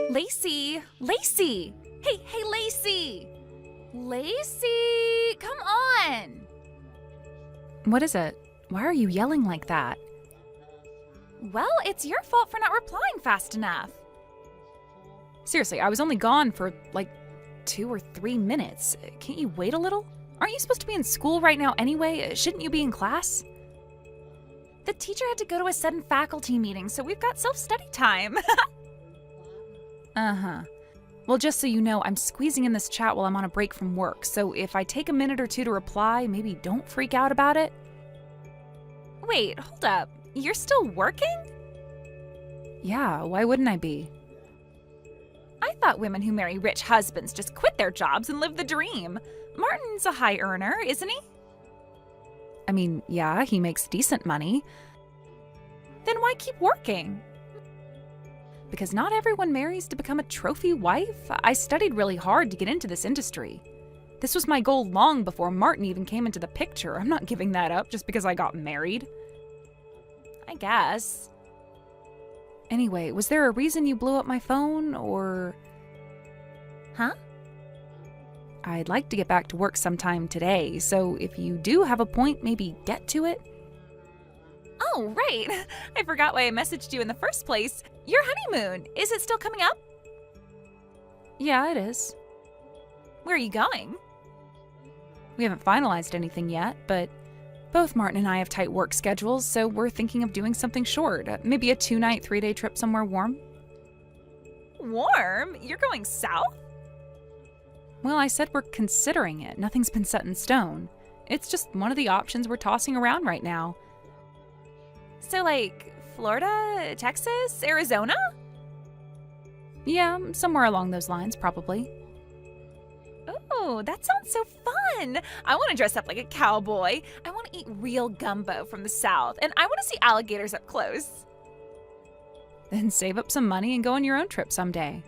Lacey! Lacey! Hey, Lacey! Lacey! Come on! What is it? Why are you yelling like that? Well, it's your fault for not replying fast enough. Seriously, I was only gone for like 2 or 3 minutes. Can't you wait a little? Aren't you supposed to be in school right now anyway? Shouldn't you be in class? The teacher had to go to a sudden faculty meeting, so we've got self-study time. Uh-huh. Well, just so you know, I'm squeezing in this chat while I'm on a break from work, so if I take a minute or two to reply, maybe don't freak out about it. Wait, hold up. You're still working? Yeah, why wouldn't I be? I thought women who marry rich husbands just quit their jobs and live the dream. Martin's a high earner, isn't he? I mean, yeah, he makes decent money. Then why keep working? Because not everyone marries to become a trophy wife. I studied really hard to get into this industry. This was my goal long before Martin even came into the picture. I'm not giving that up just because I got married. I guess. Anyway, was there a reason you blew up my phone, or... Huh? I'd like to get back to work sometime today, so if you do have a point, maybe get to it. Oh, right. I forgot why I messaged you in the first place. Your honeymoon, is it still coming up? Yeah, it is. Where are you going? We haven't finalized anything yet, but both Martin and I have tight work schedules, so we're thinking of doing something short. Maybe a 2-night, 3-day trip somewhere warm. Warm? You're going south? Well, I said we're considering it. Nothing's been set in stone. It's just one of the options we're tossing around right now. So, like, Florida, Texas, Arizona? Yeah, somewhere along those lines, probably. Oh, that sounds so fun. I want to dress up like a cowboy. I want to eat real gumbo from the South, and I want to see alligators up close. Then save up some money and go on your own trip someday.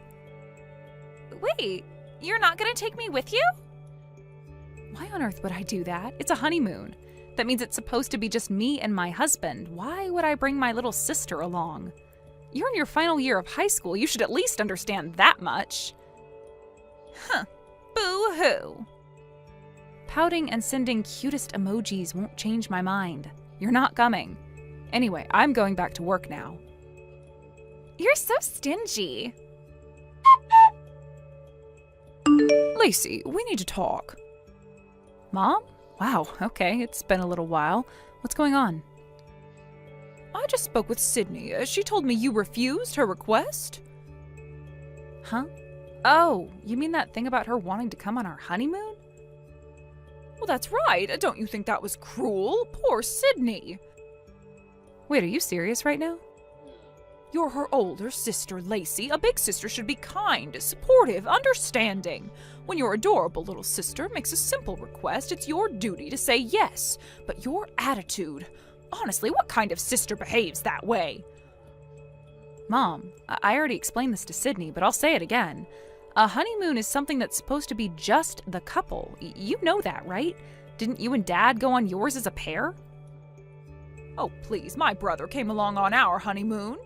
Wait, you're not going to take me with you? Why on earth would I do that? It's a honeymoon. That means it's supposed to be just me and my husband. Why would I bring my little sister along? You're in your final year of high school. You should at least understand that much. Huh. Boo-hoo. Pouting and sending cutest emojis won't change my mind. You're not coming. Anyway, I'm going back to work now. You're so stingy. Lacey, we need to talk. Mom? Wow, okay, it's been a little while. What's going on? I just spoke with Sydney. She told me you refused her request. Huh? Oh, you mean that thing about her wanting to come on our honeymoon? Well, that's right. Don't you think that was cruel? Poor Sydney. Wait, are you serious right now? You're her older sister, Lacey. A big sister should be kind, supportive, understanding. When your adorable little sister makes a simple request, it's your duty to say yes. But your attitude... Honestly, what kind of sister behaves that way? Mom, I already explained this to Sydney, but I'll say it again. A honeymoon is something that's supposed to be just the couple. You know that, right? Didn't you and Dad go on yours as a pair? Oh, please, my brother came along on our honeymoon.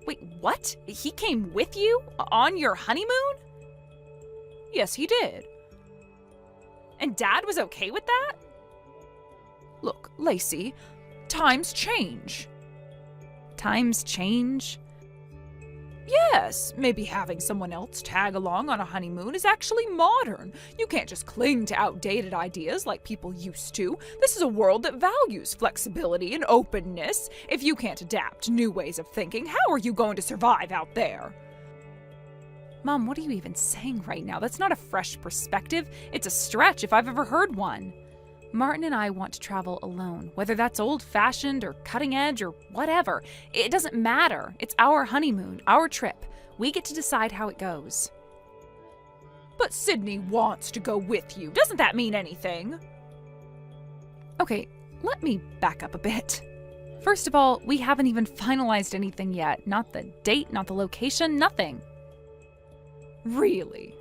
Wait, what? He came with you? On your honeymoon? Yes, he did. And Dad was okay with that? Look, Lacey, times change. Times change? Yes, maybe having someone else tag along on a honeymoon is actually modern. You can't just cling to outdated ideas like people used to. This is a world that values flexibility and openness. If you can't adapt to new ways of thinking, how are you going to survive out there? Mom, what are you even saying right now? That's not a fresh perspective. It's a stretch if I've ever heard one. Martin and I want to travel alone, whether that's old-fashioned or cutting edge or whatever. It doesn't matter. It's our honeymoon, our trip. We get to decide how it goes. But Sydney wants to go with you. Doesn't that mean anything? Okay, let me back up a bit. First of all, we haven't even finalized anything yet. Not the date, not the location, nothing. Really?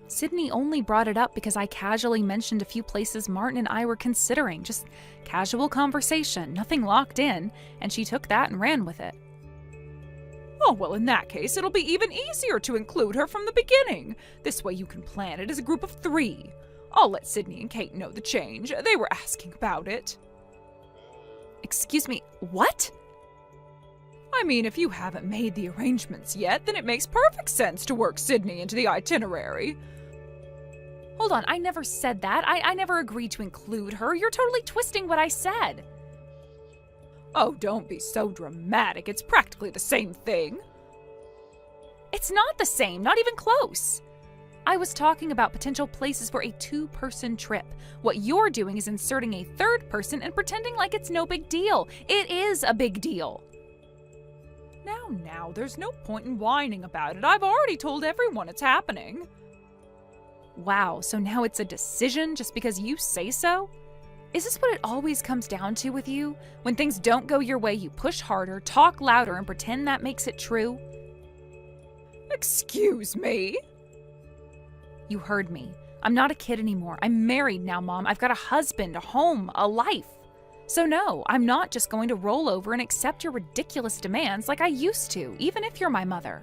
Sydney only brought it up because I casually mentioned a few places Martin and I were considering. Just casual conversation, nothing locked in, and she took that and ran with it. Oh, well, in that case, it'll be even easier to include her from the beginning. This way you can plan it as a group of 3. I'll let Sydney and Kate know the change. They were asking about it. Excuse me, what? I mean, if you haven't made the arrangements yet, then it makes perfect sense to work Sydney into the itinerary. Hold on, I never said that. I never agreed to include her. You're totally twisting what I said. Oh, don't be so dramatic. It's practically the same thing. It's not the same, not even close. I was talking about potential places for a 2-person trip. What you're doing is inserting a 3rd person and pretending like it's no big deal. It is a big deal. Now, there's no point in whining about it. I've already told everyone it's happening. Wow, so now it's a decision just because you say so? Is this what it always comes down to with you? When things don't go your way, you push harder, talk louder, and pretend that makes it true? Excuse me? You heard me. I'm not a kid anymore. I'm married now, Mom. I've got a husband, a home, a life. So no, I'm not just going to roll over and accept your ridiculous demands like I used to, even if you're my mother.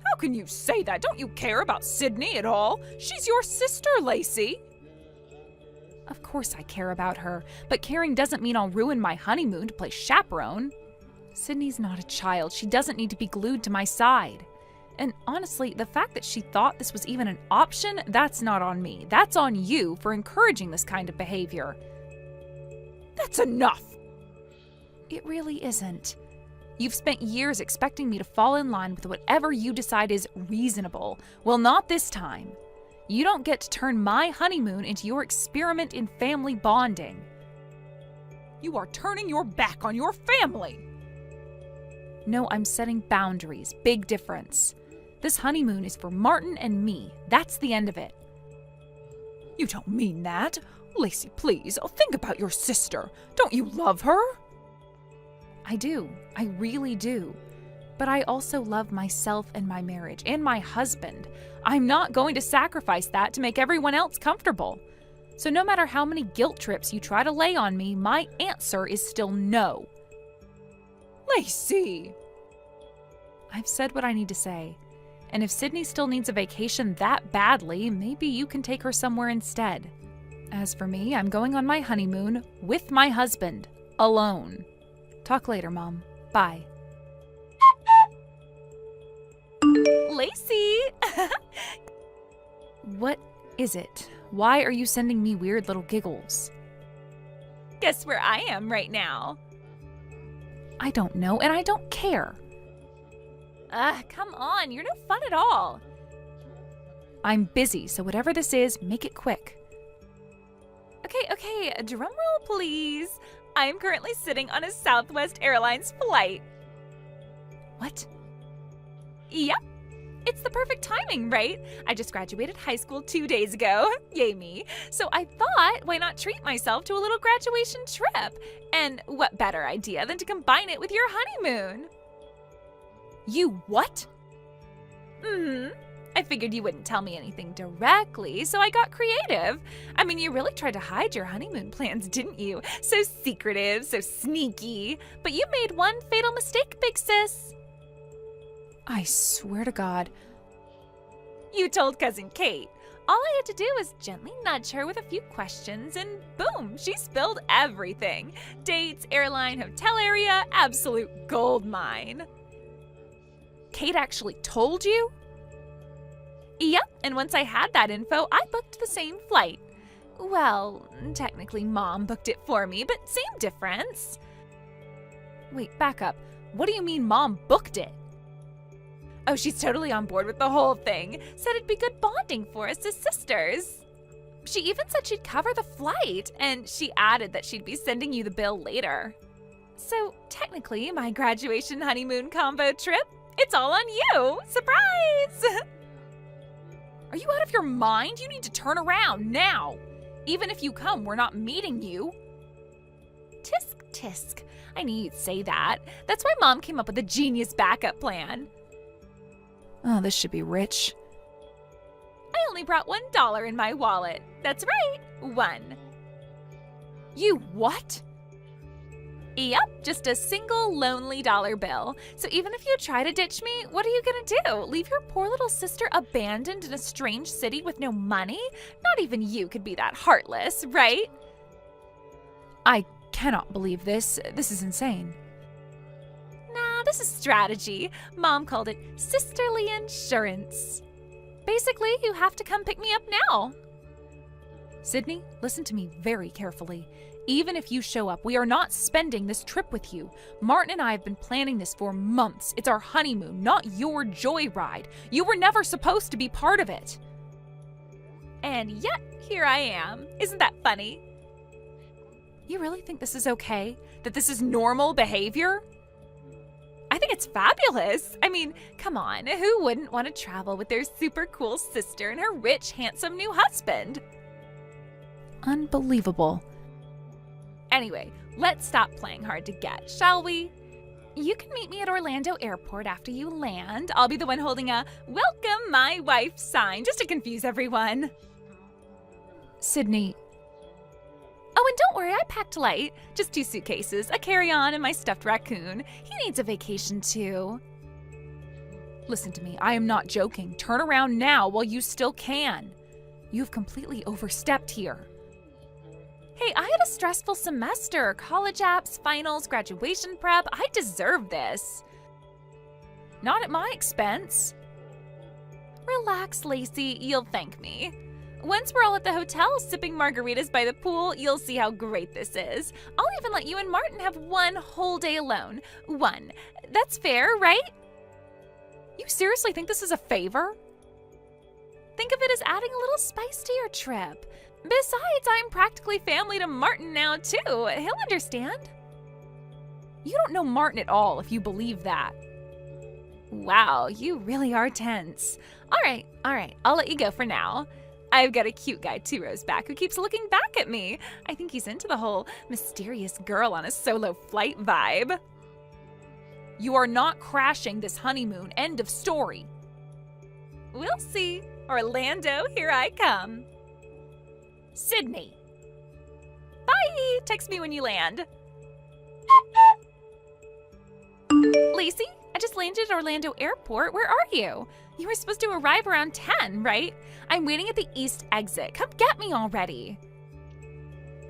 How can you say that? Don't you care about Sydney at all? She's your sister, Lacey. Of course I care about her, but caring doesn't mean I'll ruin my honeymoon to play chaperone. Sydney's not a child. She doesn't need to be glued to my side. And honestly, the fact that she thought this was even an option, that's not on me. That's on you for encouraging this kind of behavior. That's enough. It really isn't. You've spent years expecting me to fall in line with whatever you decide is reasonable. Well, not this time. You don't get to turn my honeymoon into your experiment in family bonding. You are turning your back on your family. No, I'm setting boundaries. Big difference. This honeymoon is for Martin and me. That's the end of it. You don't mean that. Lacey, please, think about your sister. Don't you love her? I do. I really do. But I also love myself and my marriage and my husband. I'm not going to sacrifice that to make everyone else comfortable. So no matter how many guilt trips you try to lay on me, my answer is still no. Lacey! I've said what I need to say. And if Sydney still needs a vacation that badly, maybe you can take her somewhere instead. As for me, I'm going on my honeymoon with my husband, alone. Talk later, Mom. Bye. Lacey! What is it? Why are you sending me weird little giggles? Guess where I am right now? I don't know, and I don't care. Come on, you're no fun at all. I'm busy, so whatever this is, make it quick. Okay, drum roll please. I am currently sitting on a Southwest Airlines flight. What? Yep. It's the perfect timing, right? I just graduated high school 2 days ago. Yay me. So I thought, why not treat myself to a little graduation trip? And what better idea than to combine it with your honeymoon? You what? I figured you wouldn't tell me anything directly, so I got creative. I mean, you really tried to hide your honeymoon plans, didn't you? So secretive, so sneaky. But you made one fatal mistake, big sis. I swear to God. You told Cousin Kate. All I had to do was gently nudge her with a few questions, and boom, she spilled everything. Dates, airline, hotel area, absolute gold mine. Kate actually told you? Yep, and once I had that info, I booked the same flight. Well, technically Mom booked it for me, but same difference. Wait, back up. What do you mean Mom booked it? Oh, she's totally on board with the whole thing. Said it'd be good bonding for us as sisters. She even said she'd cover the flight, and she added that she'd be sending you the bill later. So technically, my graduation honeymoon combo trip, it's all on you. Surprise! Are you out of your mind? You need to turn around now. Even if you come, we're not meeting you. Tisk, tisk. I knew you'd say that. That's why Mom came up with a genius backup plan. Oh, this should be rich. I only brought $1 in my wallet. That's right, 1. You what? Yep, just a single lonely dollar bill. So even if you try to ditch me, what are you gonna do? Leave your poor little sister abandoned in a strange city with no money? Not even you could be that heartless, right? I cannot believe this. This is insane. Nah, this is strategy. Mom called it sisterly insurance. Basically, you have to come pick me up now. Sydney, listen to me very carefully. Even if you show up, we are not spending this trip with you. Martin and I have been planning this for months. It's our honeymoon, not your joyride. You were never supposed to be part of it. And yet, here I am. Isn't that funny? You really think this is okay? That this is normal behavior? I think it's fabulous. I mean, come on, who wouldn't want to travel with their super cool sister and her rich, handsome new husband? Unbelievable. Anyway, let's stop playing hard to get, shall we? You can meet me at Orlando Airport after you land. I'll be the one holding a "Welcome my wife" sign, just to confuse everyone. Sydney. Oh, and don't worry, I packed light. Just 2 suitcases, a carry-on, and my stuffed raccoon. He needs a vacation too. Listen to me, I am not joking. Turn around now while you still can. You've completely overstepped here. Hey, I had a stressful semester. College apps, finals, graduation prep. I deserve this. Not at my expense. Relax, Lacey. You'll thank me. Once we're all at the hotel sipping margaritas by the pool, you'll see how great this is. I'll even let you and Martin have 1 whole day alone. 1. That's fair, right? You seriously think this is a favor? Think of it as adding a little spice to your trip. Besides, I'm practically family to Martin now, too. He'll understand. You don't know Martin at all if you believe that. Wow, you really are tense. All right, I'll let you go for now. I've got a cute guy 2 rows back who keeps looking back at me. I think he's into the whole mysterious girl on a solo flight vibe. You are not crashing this honeymoon. End of story. We'll see. Orlando, here I come. Sydney. Bye! Text me when you land. Lacey, I just landed at Orlando Airport. Where are you? You were supposed to arrive around 10, right? I'm waiting at the east exit. Come get me already.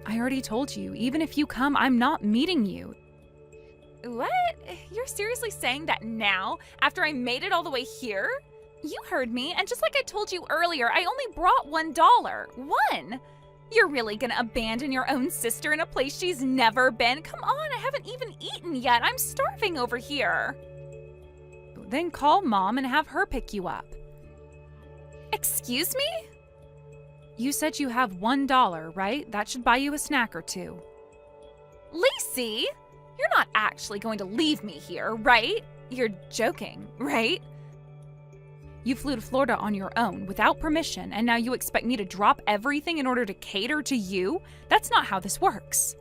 I already told you, even if you come, I'm not meeting you. What? You're seriously saying that now, after I made it all the way here? You heard me, and just like I told you earlier, I only brought $1. 1! You're really gonna abandon your own sister in a place she's never been? Come on, I haven't even eaten yet. I'm starving over here. Then call Mom and have her pick you up. Excuse me? You said you have $1, right? That should buy you a snack or 2. Lacey, you're not actually going to leave me here, right? You're joking, right? You flew to Florida on your own, without permission, and now you expect me to drop everything in order to cater to you? That's not how this works.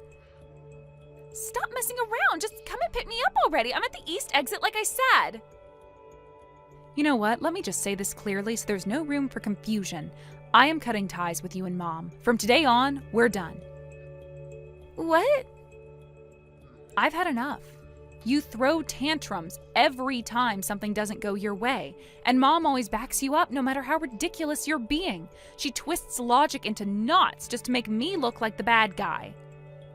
Stop messing around. Just come and pick me up already. I'm at the east exit like I said. You know what? Let me just say this clearly so there's no room for confusion. I am cutting ties with you and Mom. From today on, we're done. What? I've had enough. You throw tantrums every time something doesn't go your way, and Mom always backs you up no matter how ridiculous you're being. She twists logic into knots just to make me look like the bad guy.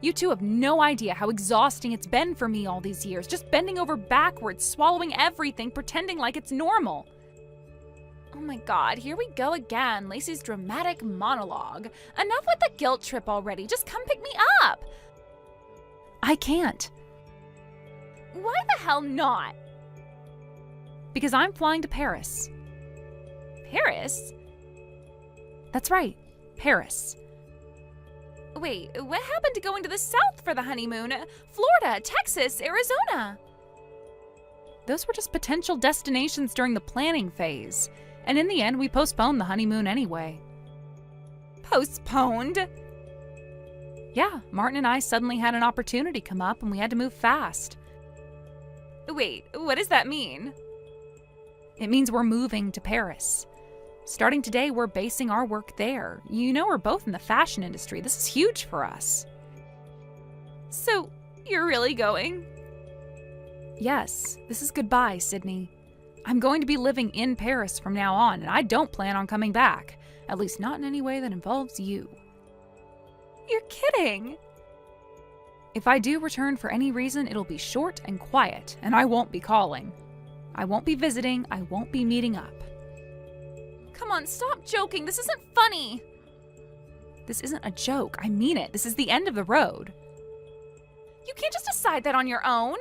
You two have no idea how exhausting it's been for me all these years, just bending over backwards, swallowing everything, pretending like it's normal. Oh my God, here we go again, Lacey's dramatic monologue. Enough with the guilt trip already, just come pick me up. I can't. Why the hell not? Because I'm flying to Paris. Paris? That's right, Paris. Wait, what happened to going to the south for the honeymoon? Florida, Texas, Arizona? Those were just potential destinations during the planning phase. And in the end, we postponed the honeymoon anyway. Postponed? Yeah, Martin and I suddenly had an opportunity come up and we had to move fast. Wait, what does that mean? It means we're moving to Paris. Starting today, we're basing our work there. You know, we're both in the fashion industry. This is huge for us. So, You're really going? Yes, this is goodbye, Sydney. I'm going to be living in Paris from now on, and I don't plan on coming back. At least not in any way that involves you. You're kidding. If I do return for any reason, it'll be short and quiet, and I won't be calling. I won't be visiting, I won't be meeting up. Come on, stop joking. This isn't funny. This isn't a joke. I mean it. This is the end of the road. You can't just decide that on your own.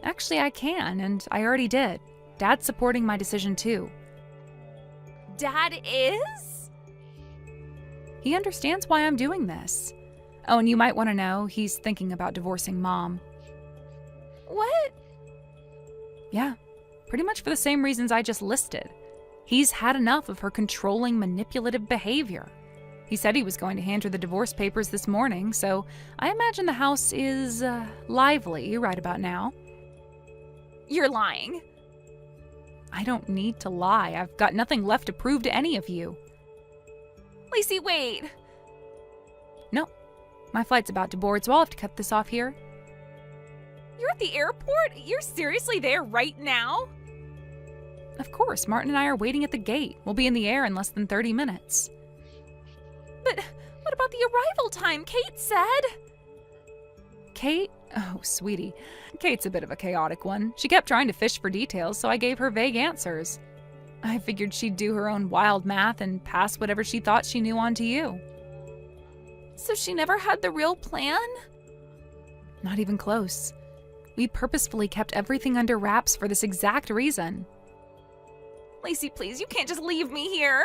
Actually, I can, and I already did. Dad's supporting my decision too. Dad is? He understands why I'm doing this. Oh, and you might want to know, he's thinking about divorcing Mom. What? Yeah, pretty much for the same reasons I just listed. He's had enough of her controlling, manipulative behavior. He said he was going to hand her the divorce papers this morning, so I imagine the house is lively right about now. You're lying. I don't need to lie. I've got nothing left to prove to any of you. Lacey, wait. No, my flight's about to board, so I'll have to cut this off here. You're at the airport? You're seriously there right now? Of course, Martin and I are waiting at the gate. We'll be in the air in less than 30 minutes. But what about the arrival time? Kate said. Kate? Oh, sweetie. Kate's a bit of a chaotic one. She kept trying to fish for details, so I gave her vague answers. I figured she'd do her own wild math and pass whatever she thought she knew on to you. So she never had the real plan? Not even close. We purposefully kept everything under wraps for this exact reason. Lacey, please, you can't just leave me here.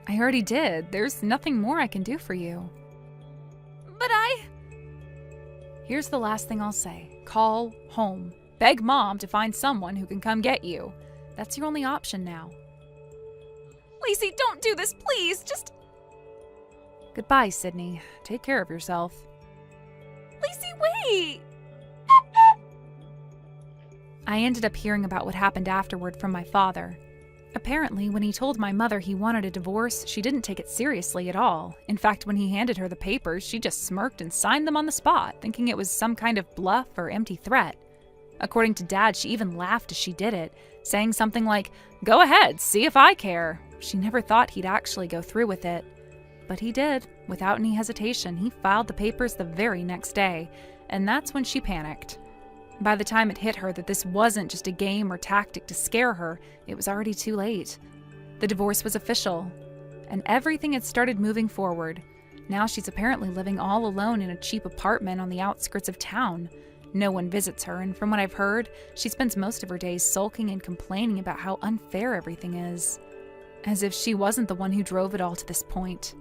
I already did. There's nothing more I can do for you. But Here's the last thing I'll say. Call home. Beg Mom to find someone who can come get you. That's your only option now. Lacey, don't do this, please. Just... Goodbye, Sydney. Take care of yourself. Lacey, wait! I ended up hearing about what happened afterward from my father. Apparently, when he told my mother he wanted a divorce, she didn't take it seriously at all. In fact, when he handed her the papers, she just smirked and signed them on the spot, thinking it was some kind of bluff or empty threat. According to Dad, she even laughed as she did it, saying something like, "Go ahead, see if I care." She never thought he'd actually go through with it. But he did. Without any hesitation, he filed the papers the very next day, and that's when she panicked. By the time it hit her that this wasn't just a game or tactic to scare her, it was already too late. The divorce was official, and everything had started moving forward. Now she's apparently living all alone in a cheap apartment on the outskirts of town. No one visits her, and from what I've heard, she spends most of her days sulking and complaining about how unfair everything is. As if she wasn't the one who drove it all to this point.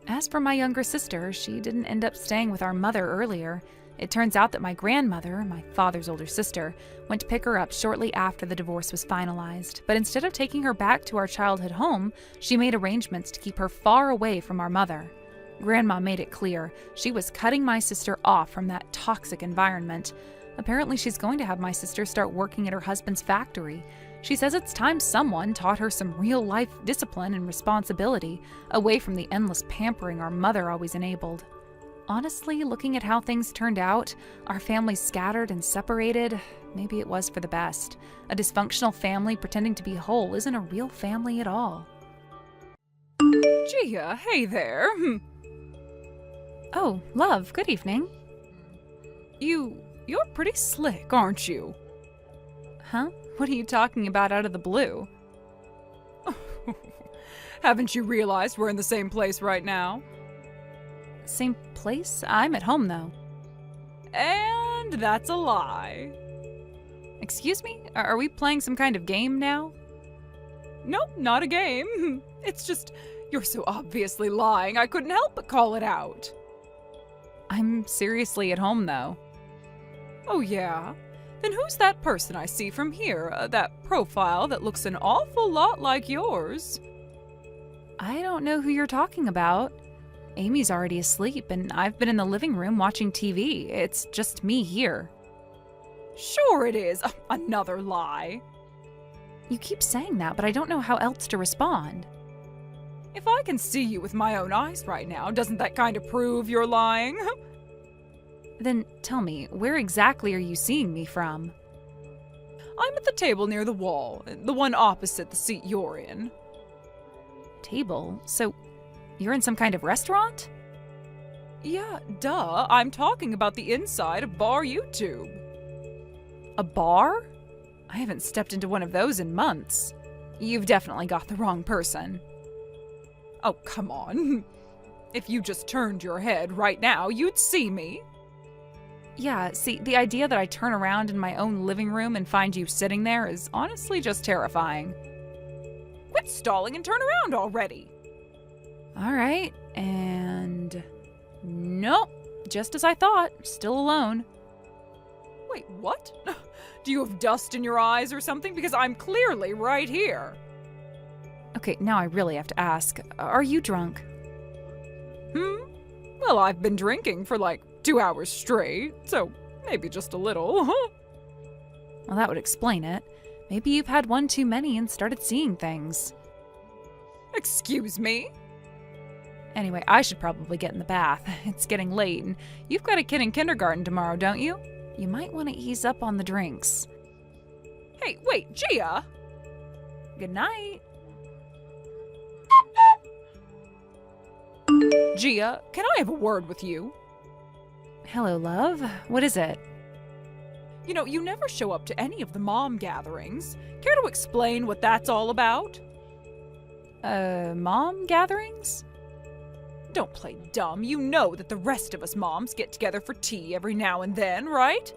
As for my younger sister, she didn't end up staying with our mother earlier. It turns out that my grandmother, my father's older sister, went to pick her up shortly after the divorce was finalized. But instead of taking her back to our childhood home, she made arrangements to keep her far away from our mother. Grandma made it clear she was cutting my sister off from that toxic environment. Apparently, she's going to have my sister start working at her husband's factory. She says it's time someone taught her some real-life discipline and responsibility, away from the endless pampering our mother always enabled. Honestly, looking at how things turned out, our family scattered and separated, maybe it was for the best. A dysfunctional family pretending to be whole isn't a real family at all. Gia, hey there. Oh, love, good evening. You're pretty slick, aren't you? Huh? What are you talking about out of the blue? Haven't you realized we're in the same place right now? Same place? I'm at home, though. And that's a lie. Excuse me? Are we playing some kind of game now? Nope, not a game. It's just, you're so obviously lying, I couldn't help but call it out. I'm seriously at home, though. Oh, yeah? Then who's that person I see from here? That profile that looks an awful lot like yours? I don't know who you're talking about. Amy's already asleep, and I've been in the living room watching TV. It's just me here. Sure it is. Another lie. You keep saying that, but I don't know how else to respond. If I can see you with my own eyes right now, doesn't that kind of prove you're lying? Then tell me, where exactly are you seeing me from? I'm at the table near the wall, the one opposite the seat you're in. Table? So, you're in some kind of restaurant? Yeah, duh. I'm talking about the inside of Bar YouTube. A bar? I haven't stepped into one of those in months. You've definitely got the wrong person. Oh, come on. If you just turned your head right now, you'd see me. Yeah, see, the idea that I turn around in my own living room and find you sitting there is honestly just terrifying. Quit stalling and turn around already. All right, and... Nope, just as I thought, still alone. Wait, what? Do you have dust in your eyes or something? Because I'm clearly right here. Okay, now I really have to ask, are you drunk? Well, I've been drinking for like 2 hours straight, so maybe just a little. Well, that would explain it. Maybe you've had one too many and started seeing things. Excuse me? Anyway, I should probably get in the bath. It's getting late, and you've got a kid in kindergarten tomorrow, don't you? You might want to ease up on the drinks. Hey, wait, Gia! Good night. Gia, can I have a word with you? Hello, love. What is it? You know, you never show up to any of the mom gatherings. Care to explain what that's all about? Mom gatherings? Don't play dumb. You know that the rest of us moms get together for tea every now and then, right?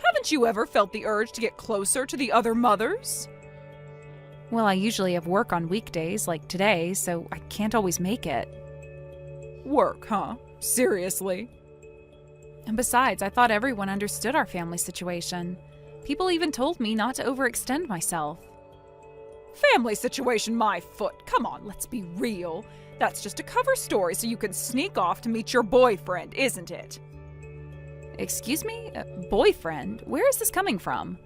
Haven't you ever felt the urge to get closer to the other mothers? Well, I usually have work on weekdays, like today, so I can't always make it. Work, huh? Seriously? And besides, I thought everyone understood our family situation. People even told me not to overextend myself. Family situation, my foot. Come on, let's be real. That's just a cover story so you can sneak off to meet your boyfriend, isn't it? Excuse me? Boyfriend? Where is this coming from?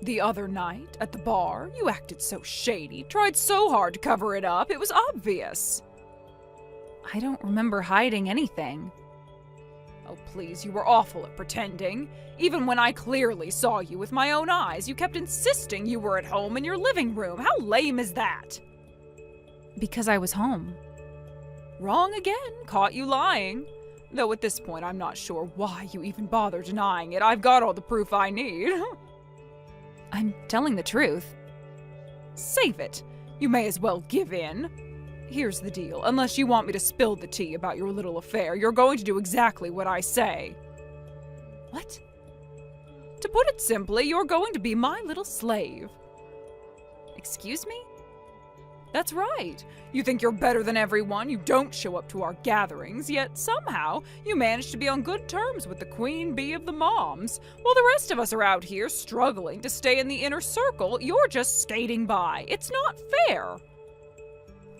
The other night, at the bar, you acted so shady, tried so hard to cover it up, it was obvious. I don't remember hiding anything. Oh, please, you were awful at pretending. Even when I clearly saw you with my own eyes, you kept insisting you were at home in your living room. How lame is that? Because I was home. Wrong again. Caught you lying. Though at this point, I'm not sure why you even bother denying it. I've got all the proof I need. I'm telling the truth. Save it. You may as well give in. Here's the deal. Unless you want me to spill the tea about your little affair, you're going to do exactly what I say. What? To put it simply, you're going to be my little slave. Excuse me? That's right. You think you're better than everyone, you don't show up to our gatherings, yet somehow you manage to be on good terms with the queen bee of the moms. While the rest of us are out here struggling to stay in the inner circle, you're just skating by. It's not fair.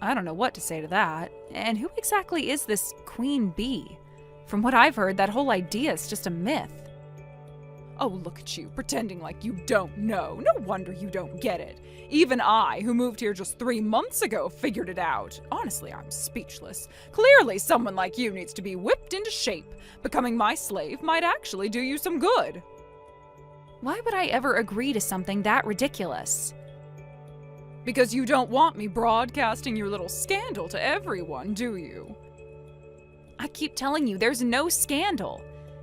I don't know what to say to that. And who exactly is this queen bee? From what I've heard, that whole idea is just a myth. Oh, look at you, pretending like you don't know. No wonder you don't get it. Even I, who moved here just 3 months ago, figured it out. Honestly, I'm speechless. Clearly, someone like you needs to be whipped into shape. Becoming my slave might actually do you some good. Why would I ever agree to something that ridiculous? Because you don't want me broadcasting your little scandal to everyone, do you? I keep telling you there's no scandal.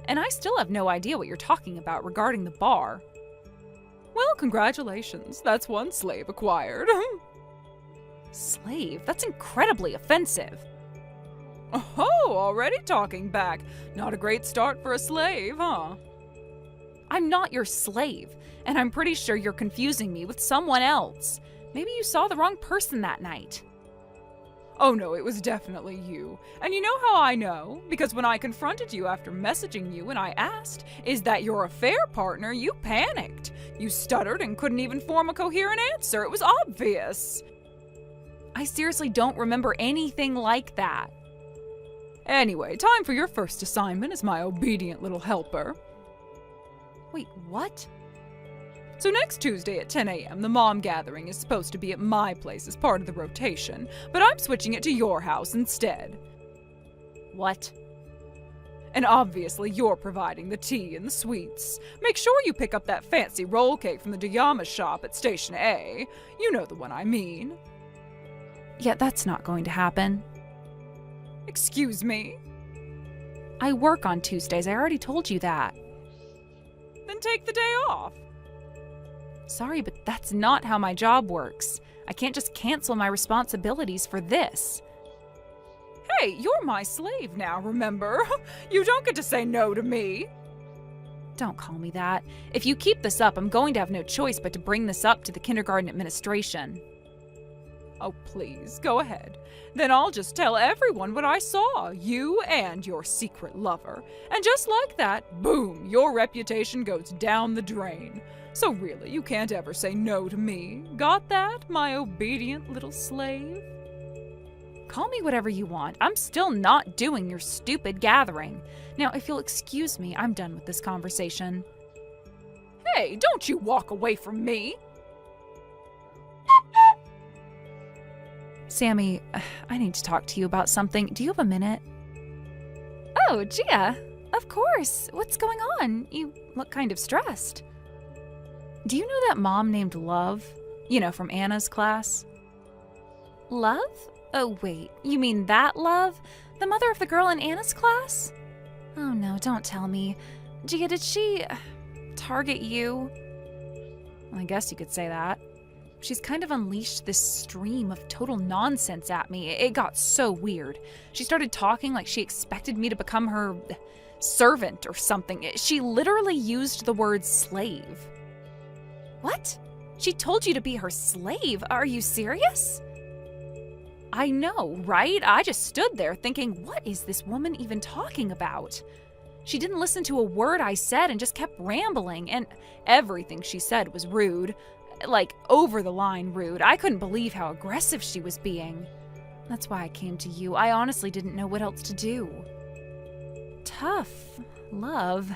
And I still have no idea what you're talking about regarding the bar. Well, congratulations. That's one slave acquired. Slave? That's incredibly offensive. Oh, already talking back. Not a great start for a slave, huh? I'm not your slave, and I'm pretty sure you're confusing me with someone else. Maybe you saw the wrong person that night. Oh no, it was definitely you. And you know how I know? Because when I confronted you after messaging you and I asked, is that your affair partner, you panicked. You stuttered and couldn't even form a coherent answer. It was obvious. I seriously don't remember anything like that. Anyway, time for your first assignment as my obedient little helper. Wait, what? So next Tuesday at 10 a.m., the mom gathering is supposed to be at my place as part of the rotation, but I'm switching it to your house instead. What? And obviously you're providing the tea and the sweets. Make sure you pick up that fancy roll cake from the Dayama shop at Station A. You know the one I mean. Yeah, that's not going to happen. Excuse me? I work on Tuesdays. I already told you that. Then take the day off. Sorry, but that's not how my job works. I can't just cancel my responsibilities for this. Hey, you're my slave now, remember? You don't get to say no to me. Don't call me that. If you keep this up, I'm going to have no choice but to bring this up to the kindergarten administration. Oh, please, go ahead. Then I'll just tell everyone what I saw, you and your secret lover. And just like that, boom, your reputation goes down the drain. So really, you can't ever say no to me. Got that, my obedient little slave? Call me whatever you want. I'm still not doing your stupid gathering. Now, if you'll excuse me, I'm done with this conversation. Hey, don't you walk away from me! Sammy, I need to talk to you about something. Do you have a minute? Oh, Gia, of course. What's going on? You look kind of stressed. Do you know that mom named Love? You know, from Anna's class? Love? Oh, wait. You mean that Love? The mother of the girl in Anna's class? Oh, no, don't tell me. Gia, did she target you? Well, I guess you could say that. She's kind of unleashed this stream of total nonsense at me. It got so weird. She started talking like she expected me to become her servant or something. She literally used the word slave. What? She told you to be her slave? Are you serious? I know, right? I just stood there thinking, what is this woman even talking about? She didn't listen to a word I said and just kept rambling, and everything she said was rude. Like, over the line rude. I couldn't believe how aggressive she was being. That's why I came to you. I honestly didn't know what else to do. Tough. Love.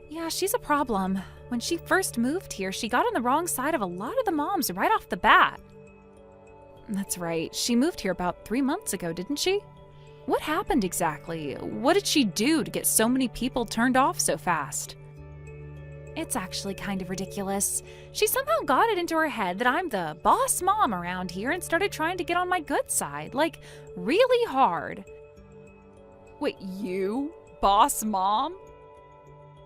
Yeah, she's a problem. When she first moved here, she got on the wrong side of a lot of the moms right off the bat. That's right. She moved here about 3 months ago, didn't she? What happened exactly? What did she do to get so many people turned off so fast? It's actually kind of ridiculous. She somehow got it into her head that I'm the boss mom around here and started trying to get on my good side, like, really hard. Wait, you? Boss mom?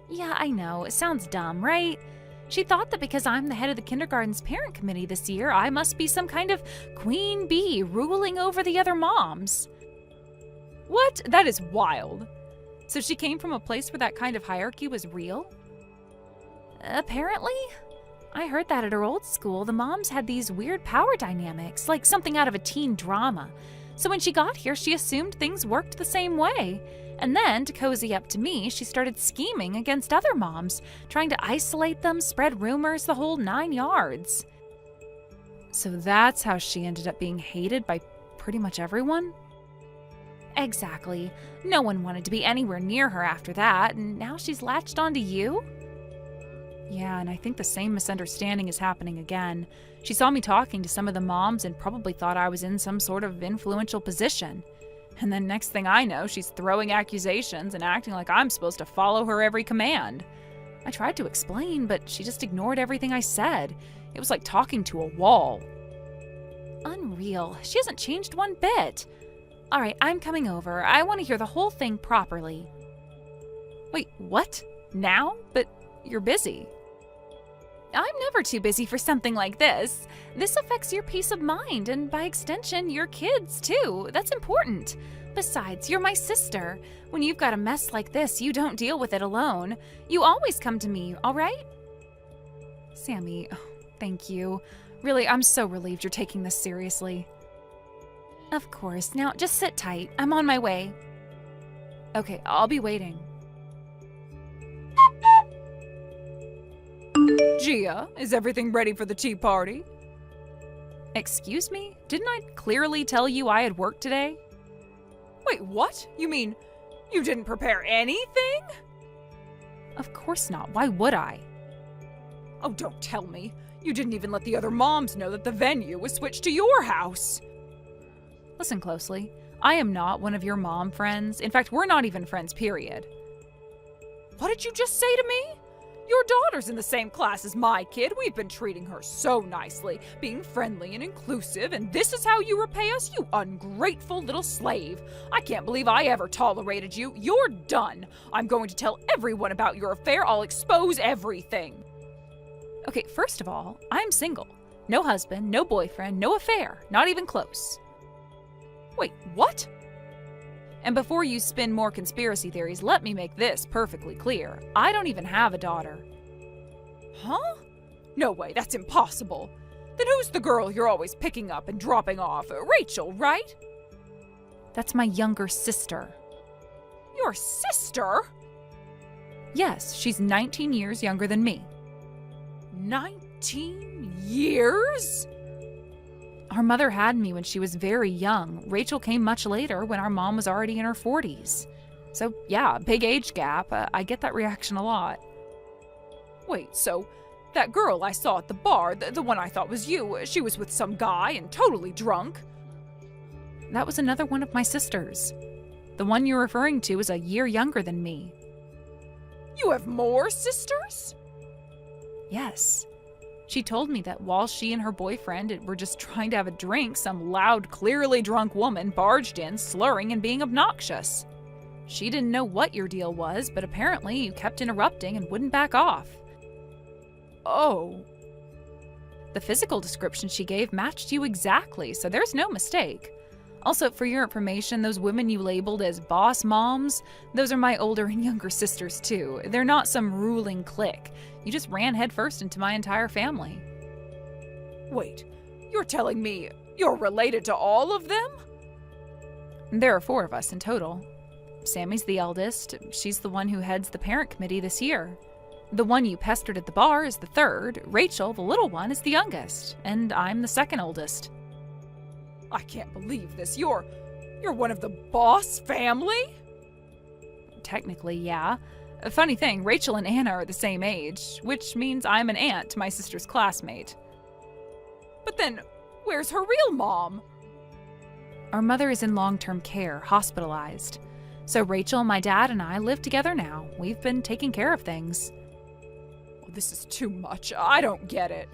Yeah, I know. It sounds dumb, right? She thought that because I'm the head of the kindergarten's parent committee this year, I must be some kind of queen bee ruling over the other moms. What? That is wild. So she came from a place where that kind of hierarchy was real? Apparently. I heard that at her old school, the moms had these weird power dynamics, like something out of a teen drama. So when she got here, she assumed things worked the same way. And then, to cozy up to me, she started scheming against other moms, trying to isolate them, spread rumors, the whole 9 yards. So that's how she ended up being hated by pretty much everyone? Exactly. No one wanted to be anywhere near her after that, and now she's latched onto you? Yeah, and I think the same misunderstanding is happening again. She saw me talking to some of the moms and probably thought I was in some sort of influential position. And then next thing I know, she's throwing accusations and acting like I'm supposed to follow her every command. I tried to explain, but she just ignored everything I said. It was like talking to a wall. Unreal. She hasn't changed one bit. All right, I'm coming over. I want to hear the whole thing properly. Wait, what? Now? But you're busy. I'm never too busy for something like this. This affects your peace of mind, and by extension, your kids, too. That's important. Besides, you're my sister. When you've got a mess like this, you don't deal with it alone. You always come to me, all right? Sammy, thank you. Really, I'm so relieved you're taking this seriously. Of course. Now, just sit tight. I'm on my way. Okay, I'll be waiting. Gia, is everything ready for the tea party? Excuse me? Didn't I clearly tell you I had work today? Wait, what? You mean you didn't prepare anything? Of course not. Why would I? Oh, don't tell me. You didn't even let the other moms know that the venue was switched to your house. Listen closely. I am not one of your mom friends. In fact, we're not even friends, period. What did you just say to me? Your daughter's in the same class as my kid. We've been treating her so nicely, being friendly and inclusive, and this is how you repay us, you ungrateful little slave. I can't believe I ever tolerated you. You're done. I'm going to tell everyone about your affair. I'll expose everything. Okay, first of all, I'm single. No husband, no boyfriend, no affair, not even close. Wait, what? And before you spin more conspiracy theories, let me make this perfectly clear. I don't even have a daughter. Huh? No way, that's impossible. Then who's the girl you're always picking up and dropping off? Rachel, right? That's my younger sister. Your sister? Yes, she's 19 years younger than me. 19 years? Our mother had me when she was very young. Rachel came much later when our mom was already in her 40s. So, yeah, big age gap. I get that reaction a lot. Wait, so that girl I saw at the bar, the one I thought was you, she was with some guy and totally drunk? That was another one of my sisters. The one you're referring to is a year younger than me. You have more sisters? Yes. She told me that while she and her boyfriend were just trying to have a drink, some loud, clearly drunk woman barged in, slurring and being obnoxious. She didn't know what your deal was, but apparently you kept interrupting and wouldn't back off. Oh. The physical description she gave matched you exactly, so there's no mistake. Also, for your information, those women you labeled as boss moms, those are my older and younger sisters too. They're not some ruling clique. You just ran headfirst into my entire family. Wait, you're telling me you're related to all of them? There are 4 of us in total. Sammy's the eldest. She's the one who heads the parent committee this year. The one you pestered at the bar is the 3rd. Rachel, the little one, is the youngest. And I'm the 2nd oldest. I can't believe this. You're one of the boss family? Technically, yeah. A funny thing, Rachel and Anna are the same age, which means I'm an aunt to my sister's classmate. But then, where's her real mom? Our mother is in long-term care, hospitalized. So Rachel, my dad, and I live together now. We've been taking care of things. Oh, this is too much. I don't get it.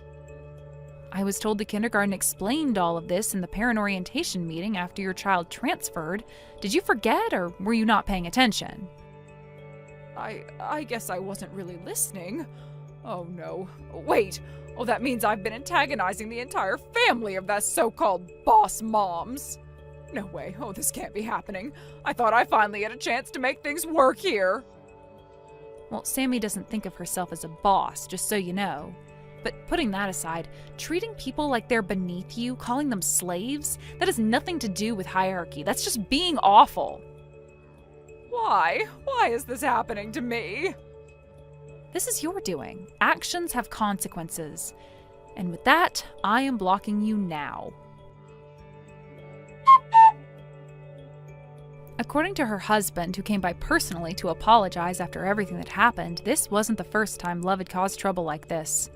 I was told the kindergarten explained all of this in the parent orientation meeting after your child transferred. Did you forget, or were you not paying attention? I guess I wasn't really listening. Oh no. Wait. Oh, that means I've been antagonizing the entire family of that so-called boss moms. No way. Oh, this can't be happening. I thought I finally had a chance to make things work here. Well, Sammy doesn't think of herself as a boss, just so you know. But putting that aside, treating people like they're beneath you, calling them slaves, that has nothing to do with hierarchy. That's just being awful. Why? Why is this happening to me? This is your doing. Actions have consequences. And with that, I am blocking you now. According to her husband, who came by personally to apologize after everything that happened, this wasn't the first time Love had caused trouble like this.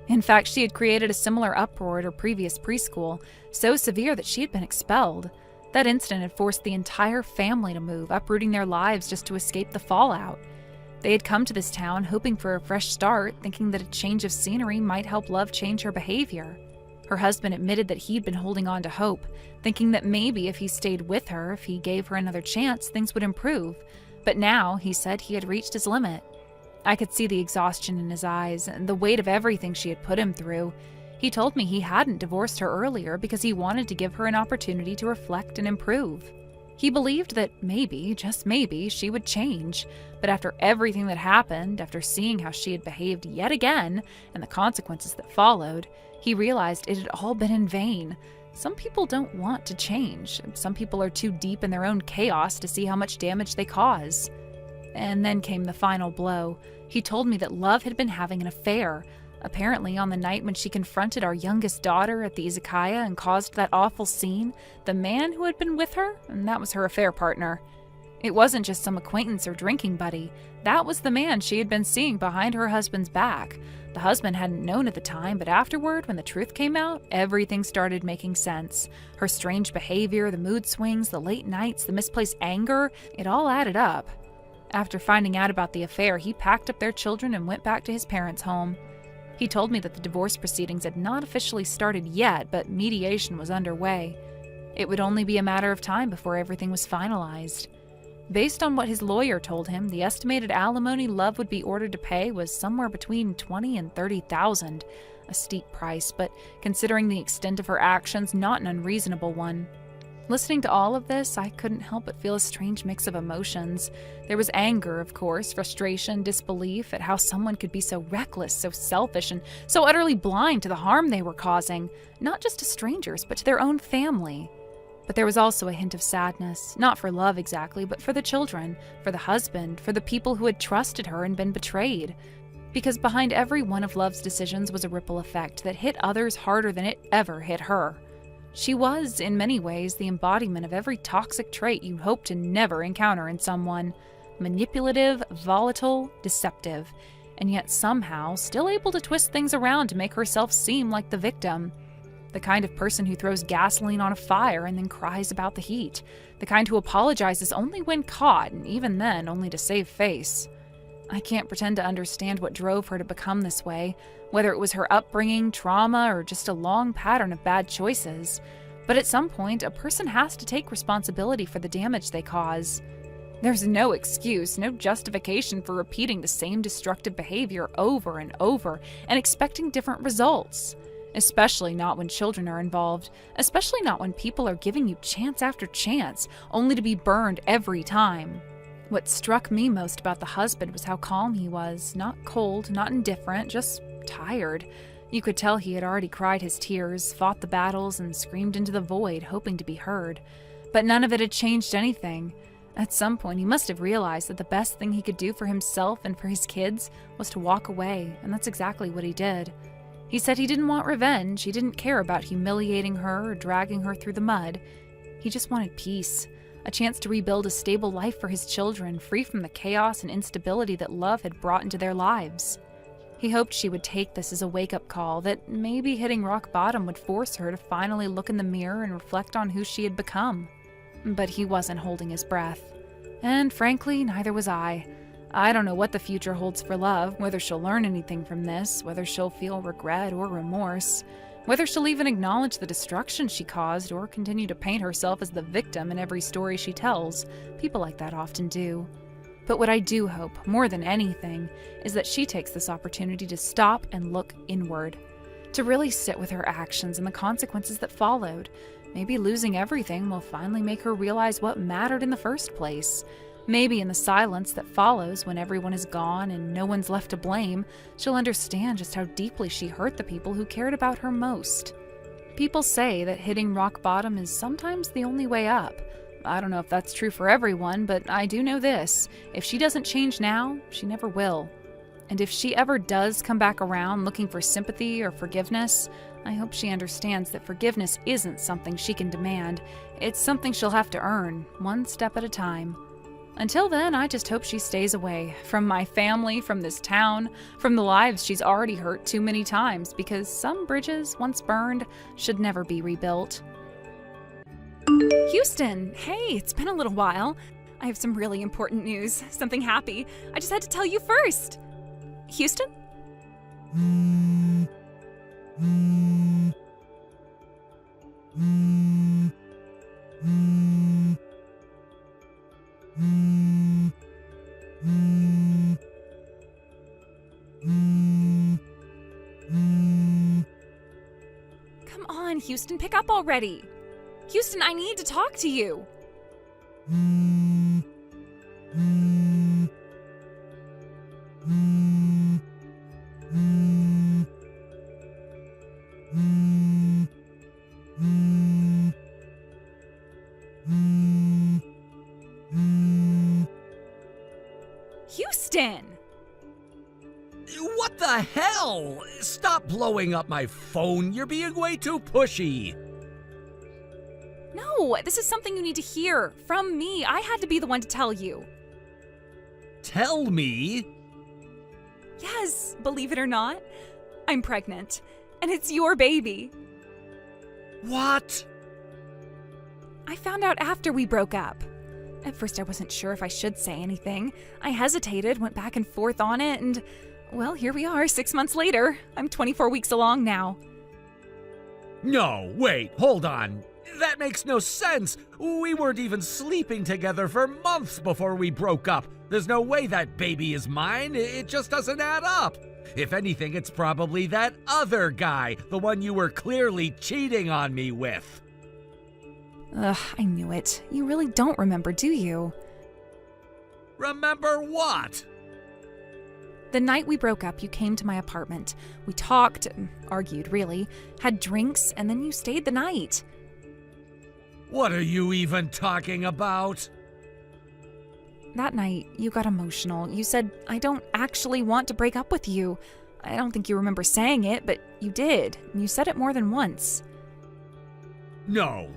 In fact, she had created a similar uproar at her previous preschool, so severe that she had been expelled. That incident had forced the entire family to move, uprooting their lives just to escape the fallout. They had come to this town hoping for a fresh start, thinking that a change of scenery might help Love change her behavior. Her husband admitted that he'd been holding on to hope, thinking that maybe if he stayed with her, if he gave her another chance, things would improve. But now, he said, he had reached his limit. I could see the exhaustion in his eyes and the weight of everything she had put him through. He told me he hadn't divorced her earlier because he wanted to give her an opportunity to reflect and improve. He believed that maybe, just maybe, she would change. But after everything that happened, after seeing how she had behaved yet again, and the consequences that followed, he realized it had all been in vain. Some people don't want to change. Some people are too deep in their own chaos to see how much damage they cause. And then came the final blow. He told me that Love had been having an affair. Apparently, on the night when she confronted our youngest daughter at the izakaya and caused that awful scene, the man who had been with her, and that was her affair partner. It wasn't just some acquaintance or drinking buddy. That was the man she had been seeing behind her husband's back. The husband hadn't known at the time, but afterward, when the truth came out, everything started making sense. Her strange behavior, the mood swings, the late nights, the misplaced anger, it all added up. After finding out about the affair, he packed up their children and went back to his parents' home. He told me that the divorce proceedings had not officially started yet, but mediation was underway. It would only be a matter of time before everything was finalized. Based on what his lawyer told him, the estimated alimony Love would be ordered to pay was somewhere between $20,000 and $30,000, a steep price, but considering the extent of her actions, not an unreasonable one. Listening to all of this, I couldn't help but feel a strange mix of emotions. There was anger, of course, frustration, disbelief at how someone could be so reckless, so selfish, and so utterly blind to the harm they were causing, not just to strangers, but to their own family. But there was also a hint of sadness, not for Love exactly, but for the children, for the husband, for the people who had trusted her and been betrayed. Because behind every one of Love's decisions was a ripple effect that hit others harder than it ever hit her. She was, in many ways, the embodiment of every toxic trait you hope to never encounter in someone. Manipulative, volatile, deceptive, and yet somehow still able to twist things around to make herself seem like the victim. The kind of person who throws gasoline on a fire and then cries about the heat. The kind who apologizes only when caught, and even then only to save face. I can't pretend to understand what drove her to become this way, whether it was her upbringing, trauma, or just a long pattern of bad choices. But at some point, a person has to take responsibility for the damage they cause. There's no excuse, no justification for repeating the same destructive behavior over and over and expecting different results. Especially not when children are involved, especially not when people are giving you chance after chance, only to be burned every time. What struck me most about the husband was how calm he was, not cold, not indifferent, just tired. You could tell he had already cried his tears, fought the battles, and screamed into the void, hoping to be heard. But none of it had changed anything. At some point, he must have realized that the best thing he could do for himself and for his kids was to walk away, and that's exactly what he did. He said he didn't want revenge, he didn't care about humiliating her or dragging her through the mud. He just wanted peace, a chance to rebuild a stable life for his children, free from the chaos and instability that Love had brought into their lives. He hoped she would take this as a wake-up call, that maybe hitting rock bottom would force her to finally look in the mirror and reflect on who she had become. But he wasn't holding his breath. And frankly, neither was I. I don't know what the future holds for Love, whether she'll learn anything from this, whether she'll feel regret or remorse, whether she'll even acknowledge the destruction she caused or continue to paint herself as the victim in every story she tells. People like that often do. But what I do hope, more than anything, is that she takes this opportunity to stop and look inward, to really sit with her actions and the consequences that followed. Maybe losing everything will finally make her realize what mattered in the first place. Maybe in the silence that follows when everyone is gone and no one's left to blame, she'll understand just how deeply she hurt the people who cared about her most. People say that hitting rock bottom is sometimes the only way up. I don't know if that's true for everyone, but I do know this. If she doesn't change now, she never will. And if she ever does come back around looking for sympathy or forgiveness, I hope she understands that forgiveness isn't something she can demand. It's something she'll have to earn, one step at a time. Until then, I just hope she stays away from my family, from this town, from the lives she's already hurt too many times, because some bridges, once burned, should never be rebuilt. Houston, hey, it's been a little while. I have some really important news, something happy. I just had to tell you first. Houston? Come on, Houston, pick up already. Houston, I need to talk to you. Houston! What the hell? Stop blowing up my phone. You're being way too pushy. No, this is something you need to hear from me. I had to be the one to tell you. Tell me? Yes, believe it or not, I'm pregnant, and it's your baby. What? I found out after we broke up. At first, I wasn't sure if I should say anything. I hesitated, went back and forth on it, and, well, here we are 6 months later. I'm 24 weeks along now. No, wait, hold on. That makes no sense. We weren't even sleeping together for months before we broke up. There's no way that baby is mine. It just doesn't add up. If anything, it's probably that other guy, the one you were clearly cheating on me with. Ugh, I knew it. You really don't remember, do you? Remember what? The night we broke up, you came to my apartment. We talked, argued really, had drinks, and then you stayed the night. What are you even talking about? That night, you got emotional. You said, I don't actually want to break up with you. I don't think you remember saying it, but you did. And you said it more than once. No,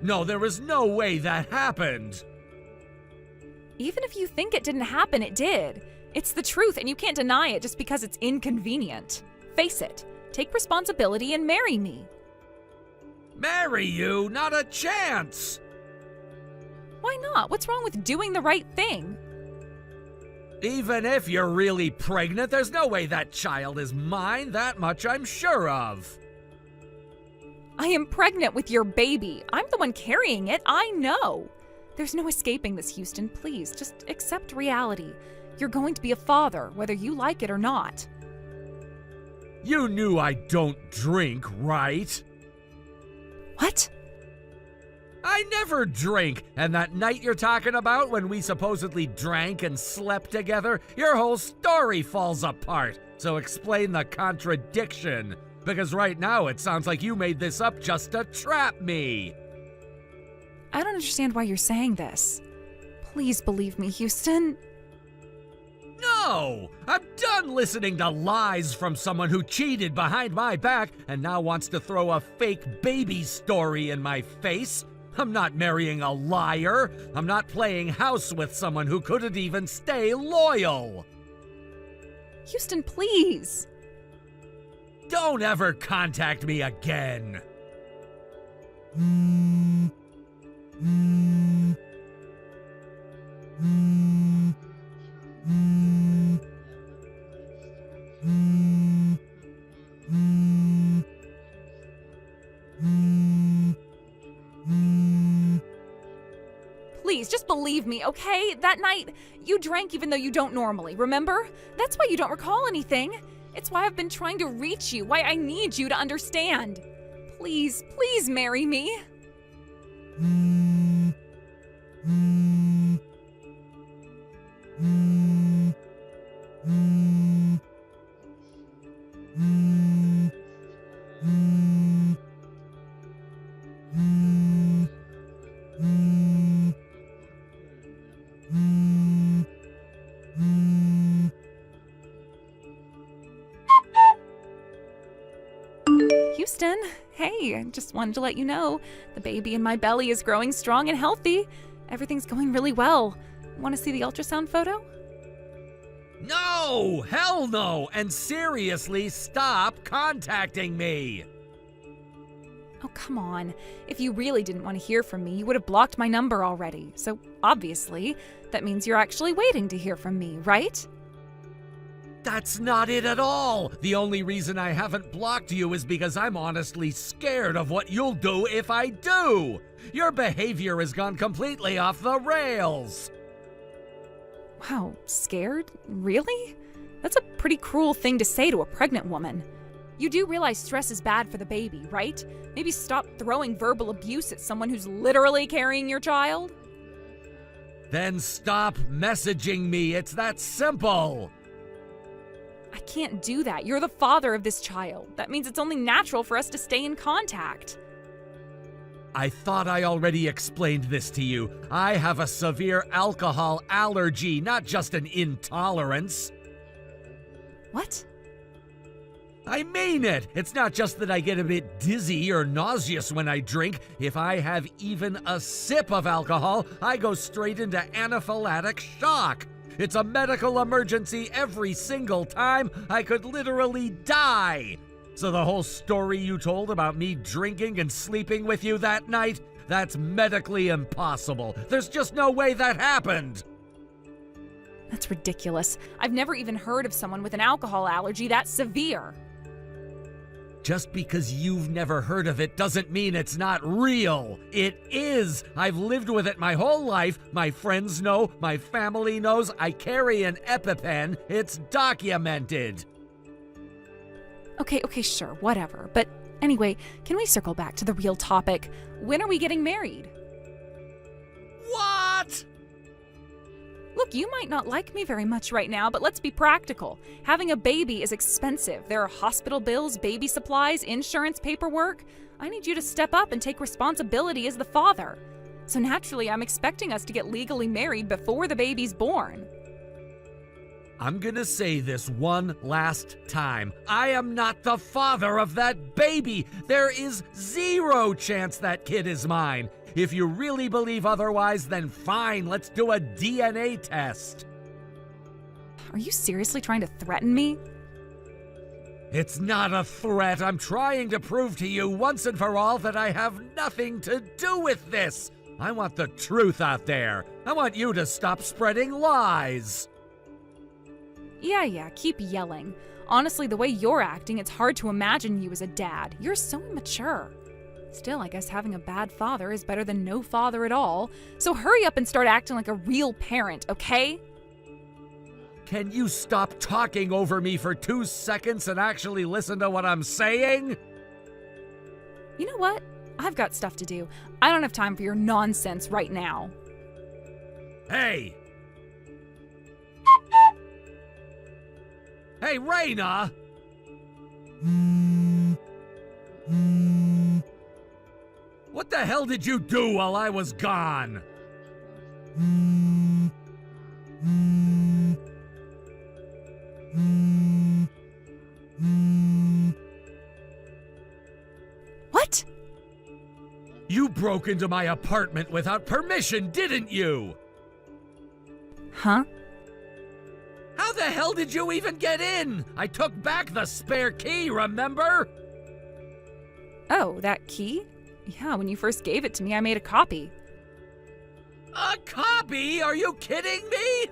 there is no way that happened. Even if you think it didn't happen, it did. It's the truth, and you can't deny it just because it's inconvenient. Face it. Take responsibility and marry me. Marry you? Not a chance! Why not? What's wrong with doing the right thing? Even if you're really pregnant, there's no way that child is mine. That much I'm sure of. I am pregnant with your baby. I'm the one carrying it. I know. There's no escaping this, Houston. Please, just accept reality. You're going to be a father, whether you like it or not. You knew I don't drink, right? What? I never drink, and that night you're talking about when we supposedly drank and slept together, your whole story falls apart. So explain the contradiction, because right now it sounds like you made this up just to trap me. I don't understand why you're saying this. Please believe me, Houston. No! I'm done listening to lies from someone who cheated behind my back and now wants to throw a fake baby story in my face. I'm not marrying a liar. I'm not playing house with someone who couldn't even stay loyal. Houston, please. Don't ever contact me again. Please, just believe me, okay? That night, you drank even though you don't normally, remember? That's why you don't recall anything. It's why I've been trying to reach you, why I need you to understand. Please, please marry me. Houston, hey, I just wanted to let you know the baby in my belly is growing strong and healthy. Everything's going really well. Want to see the ultrasound photo? No! Hell no! And seriously, stop contacting me! Oh, come on. If you really didn't want to hear from me, you would have blocked my number already. So, obviously, that means you're actually waiting to hear from me, right? That's not it at all! The only reason I haven't blocked you is because I'm honestly scared of what you'll do if I do! Your behavior has gone completely off the rails! Wow, scared? Really? That's a pretty cruel thing to say to a pregnant woman. You do realize stress is bad for the baby, right? Maybe stop throwing verbal abuse at someone who's literally carrying your child? Then stop messaging me, it's that simple! I can't do that. You're the father of this child. That means it's only natural for us to stay in contact. I thought I already explained this to you. I have a severe alcohol allergy, not just an intolerance. What? I mean it! It's not just that I get a bit dizzy or nauseous when I drink. If I have even a sip of alcohol, I go straight into anaphylactic shock. It's a medical emergency every single time. I could literally die. So the whole story you told about me drinking and sleeping with you that night, That's medically impossible. There's just no way that happened. That's ridiculous. I've never even heard of someone with an alcohol allergy that severe. Just because you've never heard of it doesn't mean it's not real. It is. I've lived with it my whole life. My friends know. My family knows. I carry an EpiPen. It's documented. Okay, sure, whatever. But anyway, can we circle back to the real topic? When are we getting married? What? Look, you might not like me very much right now, but let's be practical. Having a baby is expensive. There are hospital bills, baby supplies, insurance paperwork. I need you to step up and take responsibility as the father. So naturally, I'm expecting us to get legally married before the baby's born. I'm gonna say this one last time. I am not the father of that baby. There is 0 chance that kid is mine. If you really believe otherwise, then fine, let's do a DNA test. Are you seriously trying to threaten me? It's not a threat. I'm trying to prove to you once and for all that I have nothing to do with this. I want the truth out there. I want you to stop spreading lies. Yeah, keep yelling. Honestly, the way you're acting, it's hard to imagine you as a dad. You're so immature. Still, I guess having a bad father is better than no father at all. So hurry up and start acting like a real parent, okay? Can you stop talking over me for 2 seconds and actually listen to what I'm saying? You know what? I've got stuff to do. I don't have time for your nonsense right now. Hey! Hey, Raina! What the hell did you do while I was gone? What? You broke into my apartment without permission, didn't you? Huh? How the hell did you even get in? I took back the spare key, remember? Oh, that key? Yeah, when you first gave it to me, I made a copy. A copy? Are you kidding me?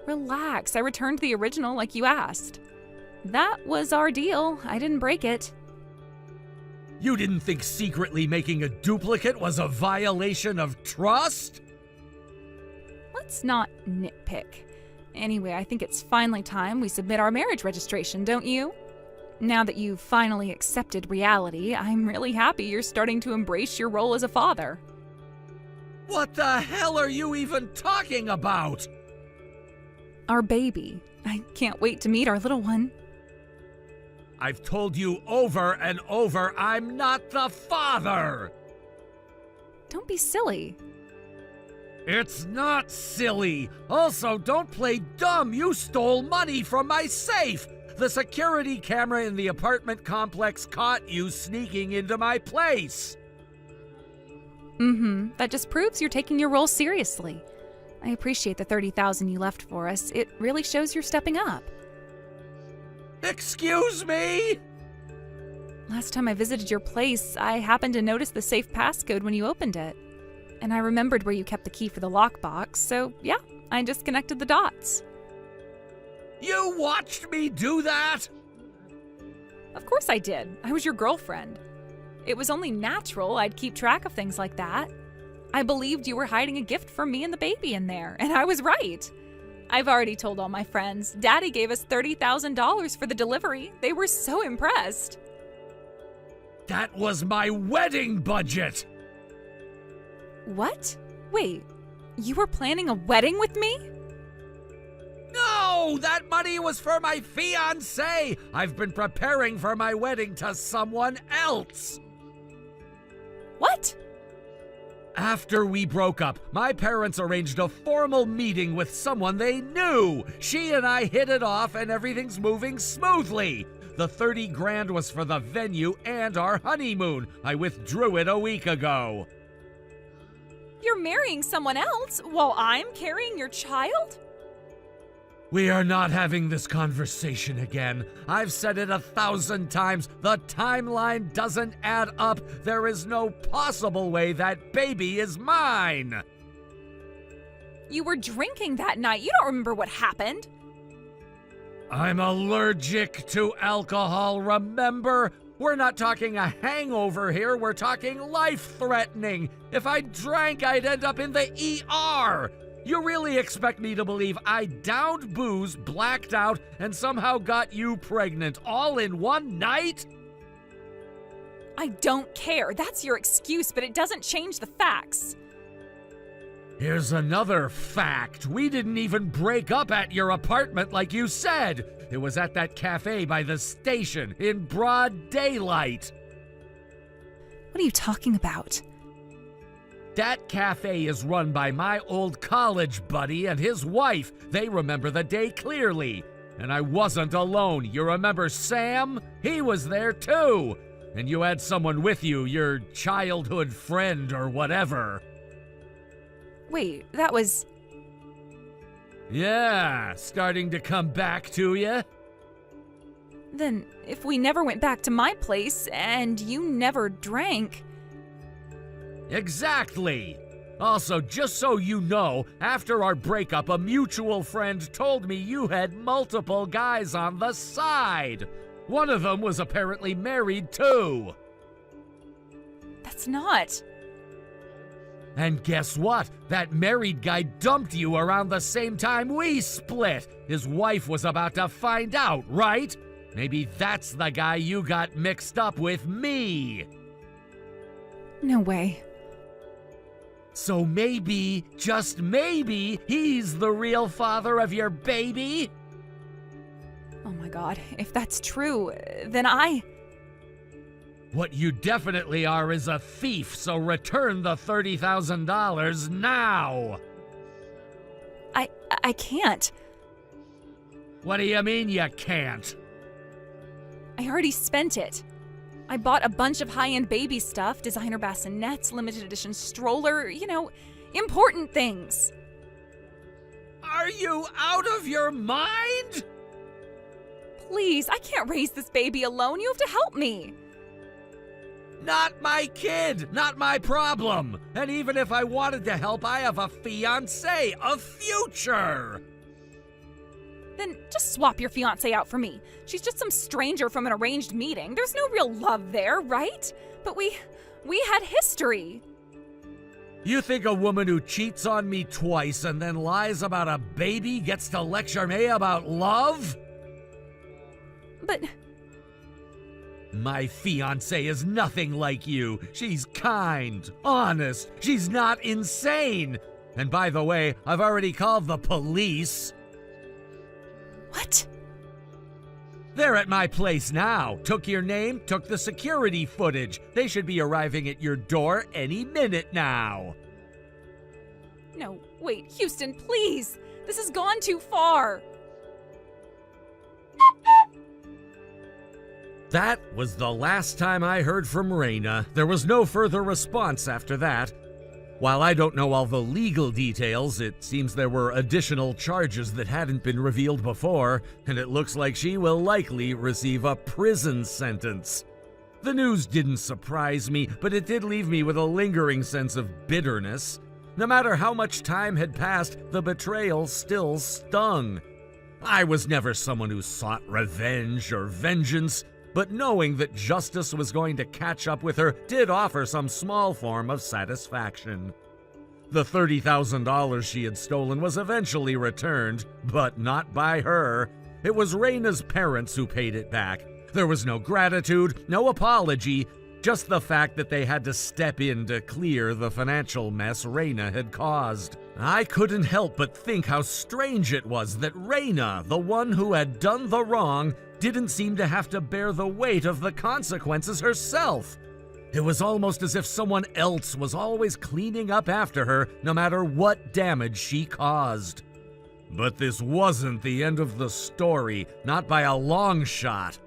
Relax, I returned the original like you asked. That was our deal. I didn't break it. You didn't think secretly making a duplicate was a violation of trust? Let's not nitpick. Anyway, I think it's finally time we submit our marriage registration, don't you? Now that you've finally accepted reality, I'm really happy you're starting to embrace your role as a father. What the hell are you even talking about? Our baby. I can't wait to meet our little one. I've told you over and over, I'm not the father! Don't be silly. It's not silly. Also, don't play dumb. You stole money from my safe. The security camera in the apartment complex caught you sneaking into my place. That just proves you're taking your role seriously. I appreciate the $30,000 you left for us. It really shows you're stepping up. Excuse me? Last time I visited your place, I happened to notice the safe passcode when you opened it. And I remembered where you kept the key for the lockbox, so yeah, I just connected the dots. You watched me do that? Of course I did. I was your girlfriend. It was only natural I'd keep track of things like that. I believed you were hiding a gift for me and the baby in there, and I was right. I've already told all my friends. Daddy gave us $30,000 for the delivery. They were so impressed. That was my wedding budget! What? Wait, you were planning a wedding with me? No! That money was for my fiancé! I've been preparing for my wedding to someone else! What? After we broke up, my parents arranged a formal meeting with someone they knew. She and I hit it off and everything's moving smoothly. The 30 grand was for the venue and our honeymoon. I withdrew it a week ago. You're marrying someone else while I'm carrying your child? We are not having this conversation again. I've said it 1,000 times. The timeline doesn't add up. There is no possible way that baby is mine. You were drinking that night. You don't remember what happened. I'm allergic to alcohol, remember? We're not talking a hangover here, we're talking life-threatening. If I drank, I'd end up in the ER. You really expect me to believe I downed booze, blacked out, and somehow got you pregnant all in one night? I don't care. That's your excuse, but it doesn't change the facts. Here's another fact. We didn't even break up at your apartment like you said. It was at that cafe by the station in broad daylight. What are you talking about? That cafe is run by my old college buddy and his wife. They remember the day clearly. And I wasn't alone. You remember Sam? He was there too. And you had someone with you, your childhood friend or whatever. Wait, that was... Yeah, starting to come back to you? Then, if we never went back to my place and you never drank... Exactly! Also, just so you know, after our breakup, a mutual friend told me you had multiple guys on the side. One of them was apparently married too. That's not... And guess what? That married guy dumped you around the same time we split. His wife was about to find out, right? Maybe that's the guy you got mixed up with me. No way. So maybe, just maybe, he's the real father of your baby? Oh my god, if that's true, then What you definitely are is a thief, so return the $30,000 now! I can't. What do you mean you can't? I already spent it. I bought a bunch of high-end baby stuff, designer bassinets, limited edition stroller, important things. Are you out of your mind? Please, I can't raise this baby alone. You have to help me. Not my kid, not my problem. And even if I wanted to help, I have a fiancé, a future. Then just swap your fiancé out for me. She's just some stranger from an arranged meeting. There's no real love there, right? But we had history. You think a woman who cheats on me twice and then lies about a baby gets to lecture me about love? But... My fiancé is nothing like you. She's kind, honest, she's not insane. And by the way, I've already called the police. What? They're at my place now. Took your name, took the security footage. They should be arriving at your door any minute now. No, wait, Houston, please. This has gone too far. That was the last time I heard from Raina. There was no further response after that. While I don't know all the legal details, it seems there were additional charges that hadn't been revealed before, and it looks like she will likely receive a prison sentence. The news didn't surprise me, but it did leave me with a lingering sense of bitterness. No matter how much time had passed, the betrayal still stung. I was never someone who sought revenge or vengeance, but knowing that justice was going to catch up with her did offer some small form of satisfaction. The $30,000 she had stolen was eventually returned, but not by her. It was Raina's parents who paid it back. There was no gratitude, no apology, just the fact that they had to step in to clear the financial mess Raina had caused. I couldn't help but think how strange it was that Raina, the one who had done the wrong, didn't seem to have to bear the weight of the consequences herself. It was almost as if someone else was always cleaning up after her, no matter what damage she caused. But this wasn't the end of the story, not by a long shot.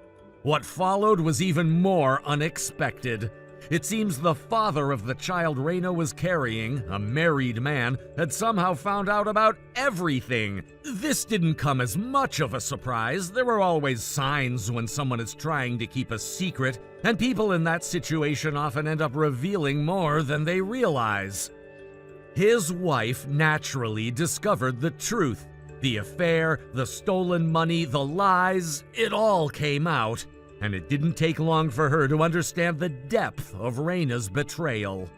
What followed was even more unexpected. It seems the father of the child Reyna was carrying, a married man, had somehow found out about everything. This didn't come as much of a surprise. There were always signs when someone is trying to keep a secret, and people in that situation often end up revealing more than they realize. His wife naturally discovered the truth. The affair, the stolen money, the lies, it all came out. And it didn't take long for her to understand the depth of Reyna's betrayal.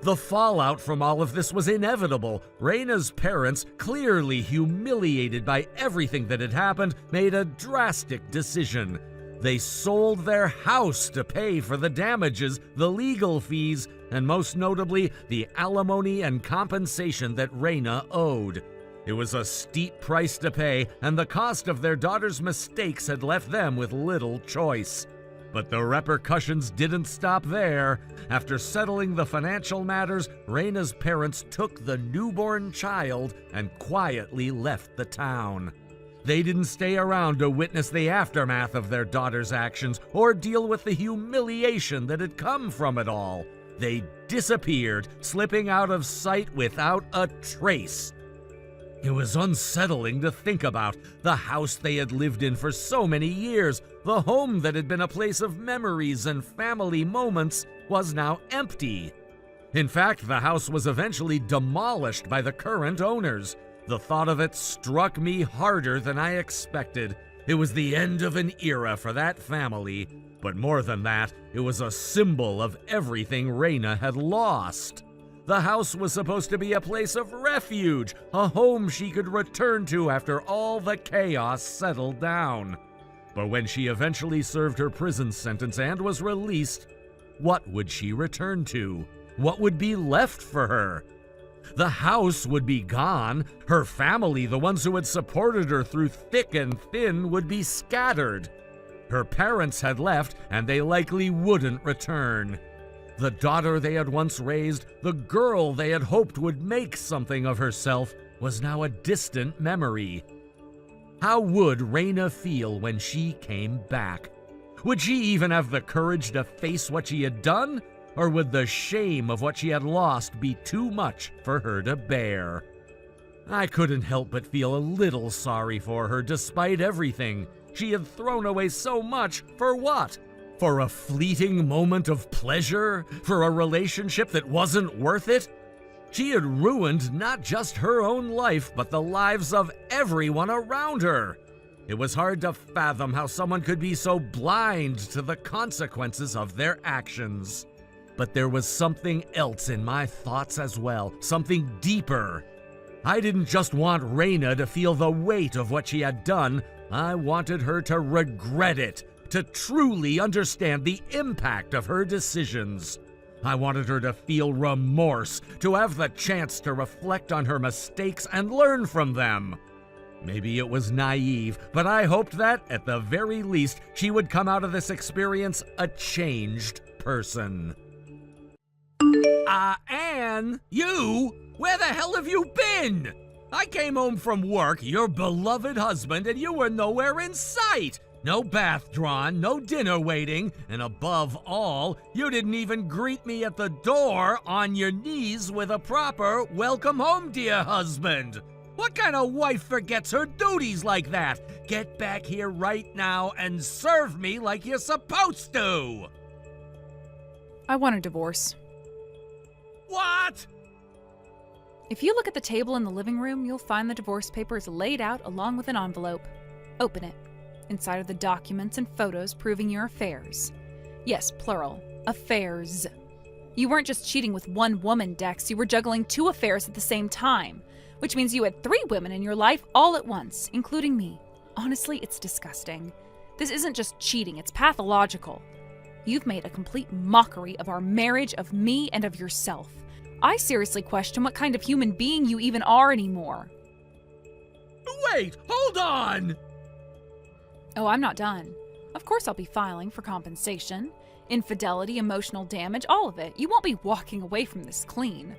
The fallout from all of this was inevitable. Reyna's parents, clearly humiliated by everything that had happened, made a drastic decision. They sold their house to pay for the damages, the legal fees, and most notably, the alimony and compensation that Reyna owed. It was a steep price to pay, and the cost of their daughter's mistakes had left them with little choice. But the repercussions didn't stop there. After settling the financial matters, Reyna's parents took the newborn child and quietly left the town. They didn't stay around to witness the aftermath of their daughter's actions or deal with the humiliation that had come from it all. They disappeared, slipping out of sight without a trace. It was unsettling to think about. The house they had lived in for so many years, the home that had been a place of memories and family moments, was now empty. In fact, the house was eventually demolished by the current owners. The thought of it struck me harder than I expected. It was the end of an era for that family, but more than that, it was a symbol of everything Reyna had lost. The house was supposed to be a place of refuge, a home she could return to after all the chaos settled down. But when she eventually served her prison sentence and was released, what would she return to? What would be left for her? The house would be gone. Her family, the ones who had supported her through thick and thin, would be scattered. Her parents had left, and they likely wouldn't return. The daughter they had once raised, the girl they had hoped would make something of herself, was now a distant memory. How would Reyna feel when she came back? Would she even have the courage to face what she had done? Or would the shame of what she had lost be too much for her to bear? I couldn't help but feel a little sorry for her despite everything. She had thrown away so much for what? For a fleeting moment of pleasure? For a relationship that wasn't worth it? She had ruined not just her own life, but the lives of everyone around her. It was hard to fathom how someone could be so blind to the consequences of their actions. But there was something else in my thoughts as well, something deeper. I didn't just want Reyna to feel the weight of what she had done. I wanted her to regret it, to truly understand the impact of her decisions. I wanted her to feel remorse, to have the chance to reflect on her mistakes and learn from them. Maybe it was naive, but I hoped that, at the very least, she would come out of this experience a changed person. Anne, you? Where the hell have you been? I came home from work, your beloved husband, and you were nowhere in sight. No bath drawn, no dinner waiting, and above all, you didn't even greet me at the door on your knees with a proper welcome home, dear husband. What kind of wife forgets her duties like that? Get back here right now and serve me like you're supposed to. I want a divorce. What? If you look at the table in the living room, you'll find the divorce papers laid out along with an envelope. Open it. Inside are the documents and photos proving your affairs. Yes, plural. Affairs. You weren't just cheating with one woman, Dex. You were juggling 2 affairs at the same time, which means you had 3 women in your life all at once, including me. Honestly, it's disgusting. This isn't just cheating, it's pathological. You've made a complete mockery of our marriage, of me, and of yourself. I seriously question what kind of human being you even are anymore. Wait, hold on! Oh, I'm not done. Of course I'll be filing for compensation. Infidelity, emotional damage, all of it. You won't be walking away from this clean.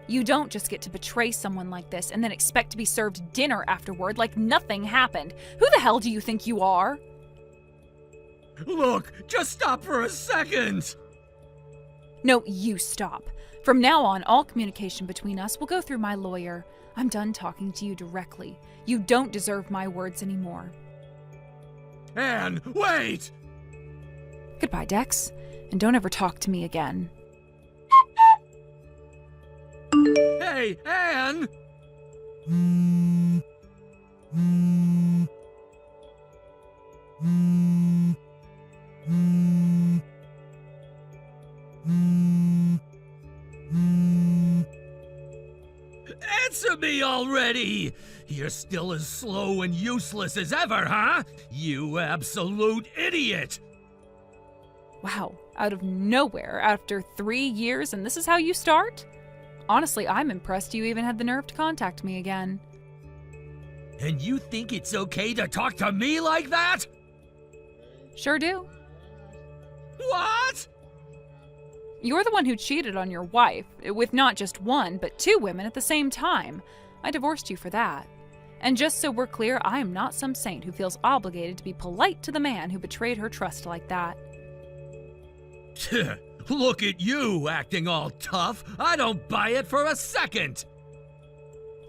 You don't just get to betray someone like this and then expect to be served dinner afterward like nothing happened. Who the hell do you think you are? Look, just stop for a second! No, you stop. From now on, all communication between us will go through my lawyer. I'm done talking to you directly. You don't deserve my words anymore. Anne, wait! Goodbye, Dex, and don't ever talk to me again. Hey, Anne! Answer me already! You're still as slow and useless as ever, huh? You absolute idiot! Wow, out of nowhere, after 3 years, and this is how you start? Honestly, I'm impressed you even had the nerve to contact me again. And you think it's okay to talk to me like that? Sure do. What? You're the one who cheated on your wife, with not just one, but 2 women at the same time. I divorced you for that. And just so we're clear, I am not some saint who feels obligated to be polite to the man who betrayed her trust like that. Look at you, acting all tough. I don't buy it for a second.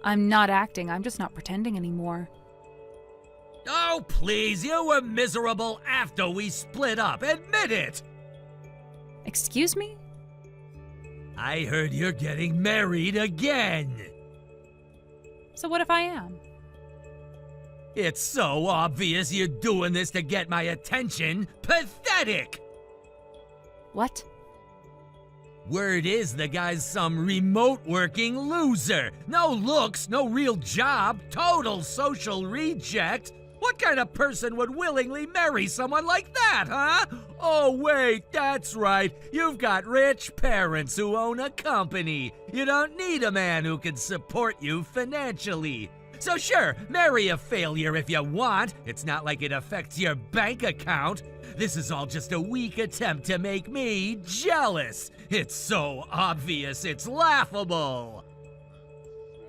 I'm not acting, I'm just not pretending anymore. Oh, please, you were miserable after we split up. Admit it. Excuse me? I heard you're getting married again. So what if I am? It's so obvious you're doing this to get my attention. Pathetic! What? Word is the guy's some remote working loser. No looks, no real job, total social reject. What kind of person would willingly marry someone like that, huh? Oh, wait, that's right. You've got rich parents who own a company. You don't need a man who can support you financially. So sure, marry a failure if you want. It's not like it affects your bank account. This is all just a weak attempt to make me jealous. It's so obvious, it's laughable.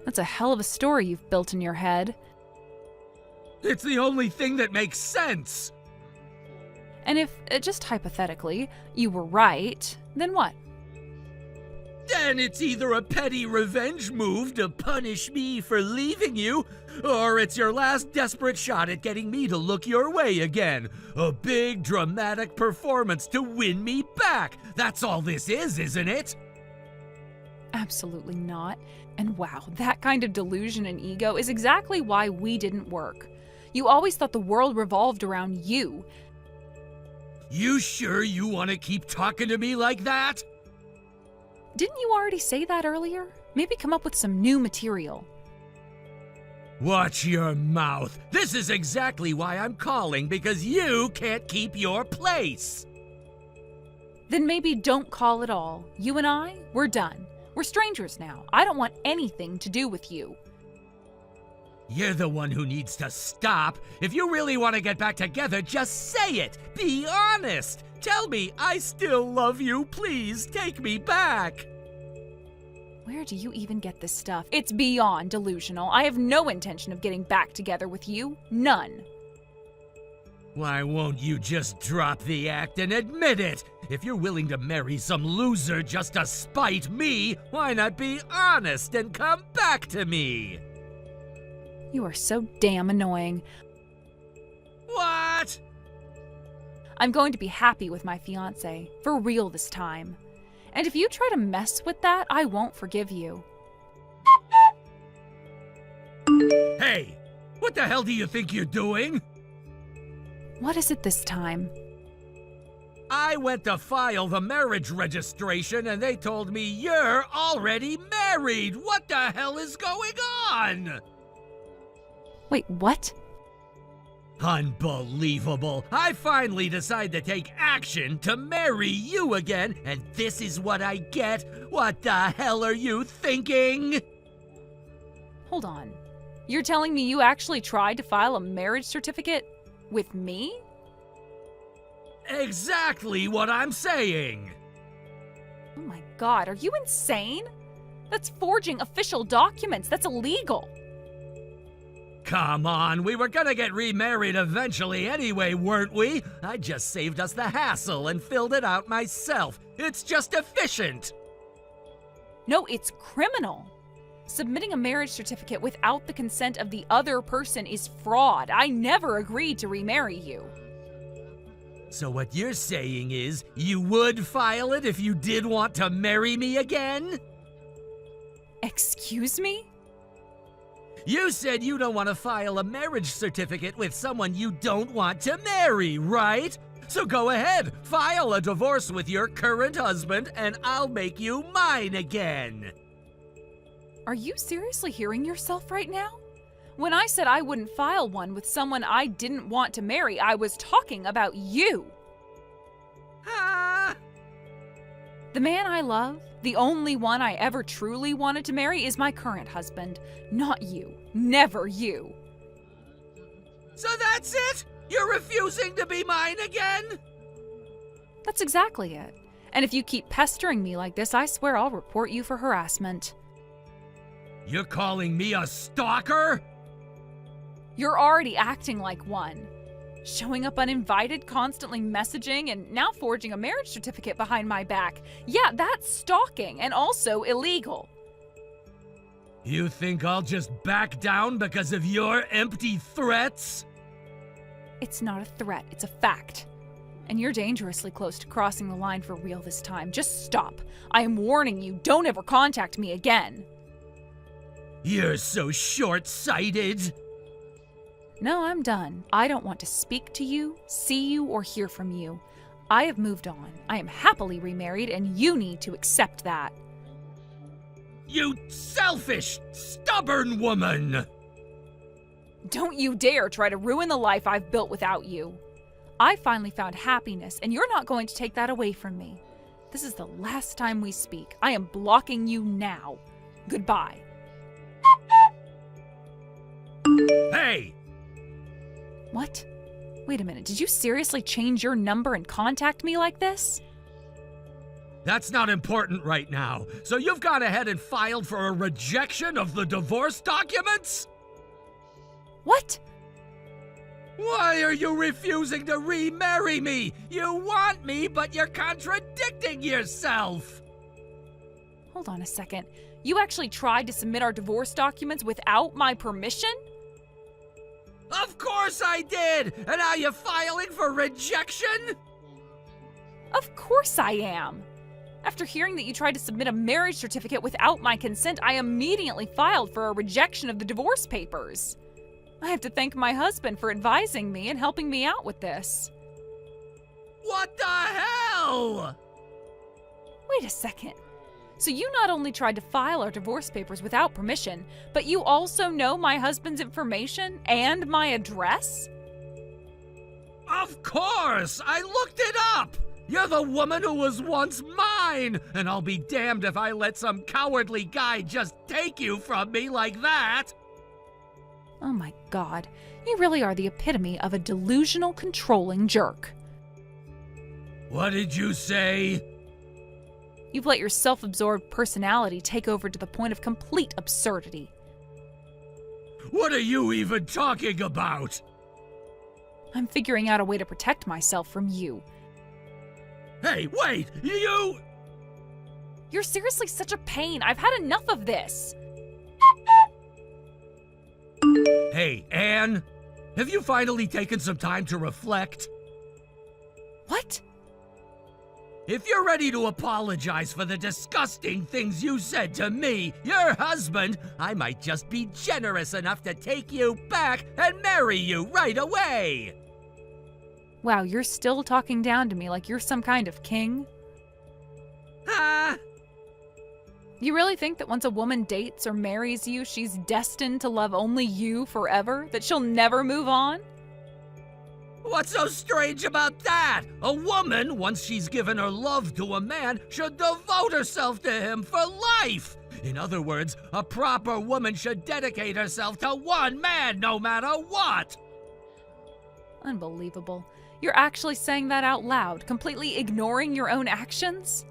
That's a hell of a story you've built in your head. It's the only thing that makes sense. And if, just hypothetically, you were right, then what? Then it's either a petty revenge move to punish me for leaving you, or it's your last desperate shot at getting me to look your way again. A big dramatic performance to win me back. That's all this is, isn't it? Absolutely not. And wow, that kind of delusion and ego is exactly why we didn't work. You always thought the world revolved around you. You sure you want to keep talking to me like that? Didn't you already say that earlier? Maybe come up with some new material. Watch your mouth. This is exactly why I'm calling, because you can't keep your place. Then maybe don't call at all. You and I, we're done. We're strangers now. I don't want anything to do with you. You're the one who needs to stop. If you really want to get back together, just say it. Be honest. Tell me I still love you. Please take me back. Where do you even get this stuff? It's beyond delusional. I have no intention of getting back together with you. None. Why won't you just drop the act and admit it? If you're willing to marry some loser just to spite me, why not be honest and come back to me? You are so damn annoying. What? I'm going to be happy with my fiancé. For real this time. And if you try to mess with that, I won't forgive you. Hey, what the hell do you think you're doing? What is it this time? I went to file the marriage registration and they told me you're already married. What the hell is going on? Wait, what? Unbelievable. I finally decide to take action to marry you again, and this is what I get? What the hell are you thinking? Hold on. You're telling me you actually tried to file a marriage certificate with me? Exactly what I'm saying. Oh my god, are you insane? That's forging official documents. That's illegal. Come on, we were gonna get remarried eventually anyway, weren't we? I just saved us the hassle and filled it out myself. It's just efficient. No, it's criminal. Submitting a marriage certificate without the consent of the other person is fraud. I never agreed to remarry you. So what you're saying is, you would file it if you did want to marry me again? Excuse me? You said you don't want to file a marriage certificate with someone you don't want to marry, right? So go ahead, file a divorce with your current husband, and I'll make you mine again. Are you seriously hearing yourself right now? When I said I wouldn't file one with someone I didn't want to marry, I was talking about you. Ah! The man I love, the only one I ever truly wanted to marry, is my current husband, not you. Never you. So that's it? You're refusing to be mine again? That's exactly it. And if you keep pestering me like this, I swear I'll report you for harassment. You're calling me a stalker? You're already acting like one. Showing up uninvited, constantly messaging, and now forging a marriage certificate behind my back. Yeah, that's stalking and also illegal. You think I'll just back down because of your empty threats? It's not a threat, it's a fact. And you're dangerously close to crossing the line for real this time. Just stop. I am warning you, don't ever contact me again. You're so short-sighted. No, I'm done. I don't want to speak to you, see you, or hear from you. I have moved on. I am happily remarried, and you need to accept that. You selfish, stubborn woman! Don't you dare try to ruin the life I've built without you. I finally found happiness, and you're not going to take that away from me. This is the last time we speak. I am blocking you now. Goodbye. Hey! What? Wait a minute, did you seriously change your number and contact me like this? That's not important right now. So you've gone ahead and filed for a rejection of the divorce documents? What? Why are you refusing to remarry me? You want me, but you're contradicting yourself. Hold on a second. You actually tried to submit our divorce documents without my permission? Of course I did! And now you're filing for rejection? Of course I am. After hearing that you tried to submit a marriage certificate without my consent, I immediately filed for a rejection of the divorce papers. I have to thank my husband for advising me and helping me out with this. What the hell? Wait a second. So you not only tried to file our divorce papers without permission, but you also know my husband's information and my address? Of course! I looked it up! You're the woman who was once mine, and I'll be damned if I let some cowardly guy just take you from me like that! Oh my God, you really are the epitome of a delusional, controlling jerk. What did you say? You've let your self-absorbed personality take over to the point of complete absurdity. What are you even talking about? I'm figuring out a way to protect myself from you. Hey, wait! You... You're seriously such a pain. I've had enough of this. Hey, Anne, have you finally taken some time to reflect? What? If you're ready to apologize for the disgusting things you said to me, your husband, I might just be generous enough to take you back and marry you right away! Wow, you're still talking down to me like you're some kind of king? Huh? You really think that once a woman dates or marries you, she's destined to love only you forever? That she'll never move on? What's so strange about that? A woman, once she's given her love to a man, should devote herself to him for life! In other words, a proper woman should dedicate herself to one man no matter what! Unbelievable. You're actually saying that out loud, completely ignoring your own actions?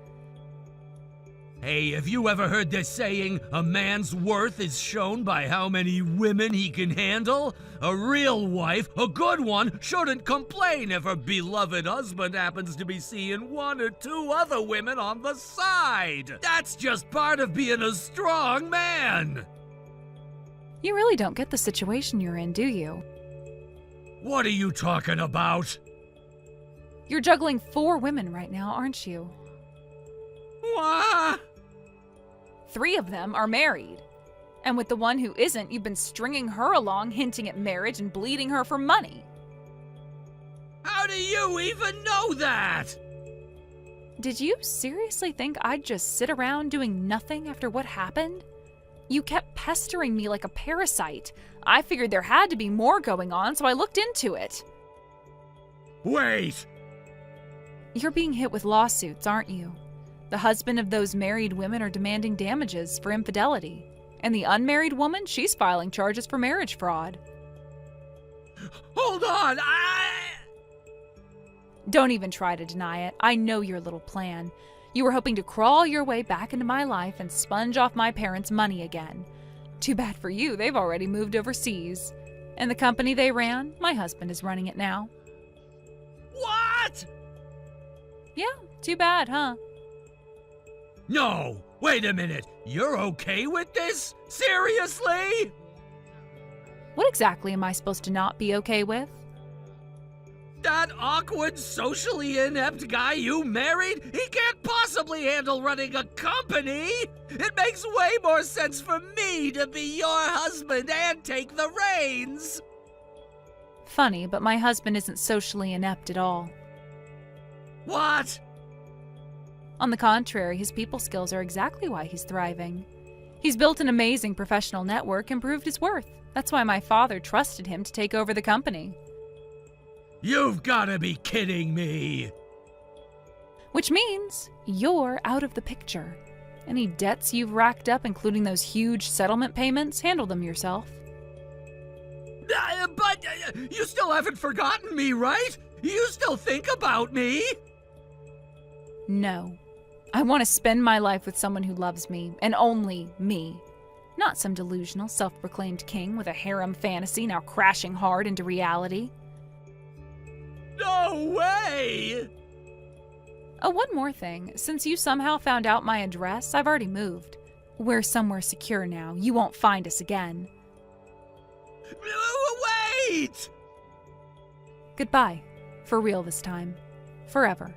Hey, have you ever heard this saying, a man's worth is shown by how many women he can handle? A real wife, a good one, shouldn't complain if her beloved husband happens to be seeing one or two other women on the side. That's just part of being a strong man. You really don't get the situation you're in, do you? What are you talking about? You're juggling 4 women right now, aren't you? What? 3 of them are married. And with the one who isn't, you've been stringing her along, hinting at marriage and bleeding her for money. How do you even know that? Did you seriously think I'd just sit around doing nothing after what happened? You kept pestering me like a parasite. I figured there had to be more going on, so I looked into it. Wait! You're being hit with lawsuits, aren't you? The husband of those married women are demanding damages for infidelity. And the unmarried woman, she's filing charges for marriage fraud. Hold on, Don't even try to deny it. I know your little plan. You were hoping to crawl your way back into my life and sponge off my parents' money again. Too bad for you, they've already moved overseas. And the company they ran, my husband is running it now. What? Yeah, too bad, huh? No, wait a minute. You're okay with this? Seriously? What exactly am I supposed to not be okay with? That awkward, socially inept guy you married? He can't possibly handle running a company! It makes way more sense for me to be your husband and take the reins! Funny, but my husband isn't socially inept at all. What? On the contrary, his people skills are exactly why he's thriving. He's built an amazing professional network and proved his worth. That's why my father trusted him to take over the company. You've gotta be kidding me! Which means you're out of the picture. Any debts you've racked up, including those huge settlement payments, handle them yourself. But you still haven't forgotten me, right? You still think about me? No. I want to spend my life with someone who loves me, and only me. Not some delusional, self-proclaimed king with a harem fantasy now crashing hard into reality. No way! Oh, one more thing. Since you somehow found out my address, I've already moved. We're somewhere secure now. You won't find us again. Wait! Goodbye. For real this time. Forever.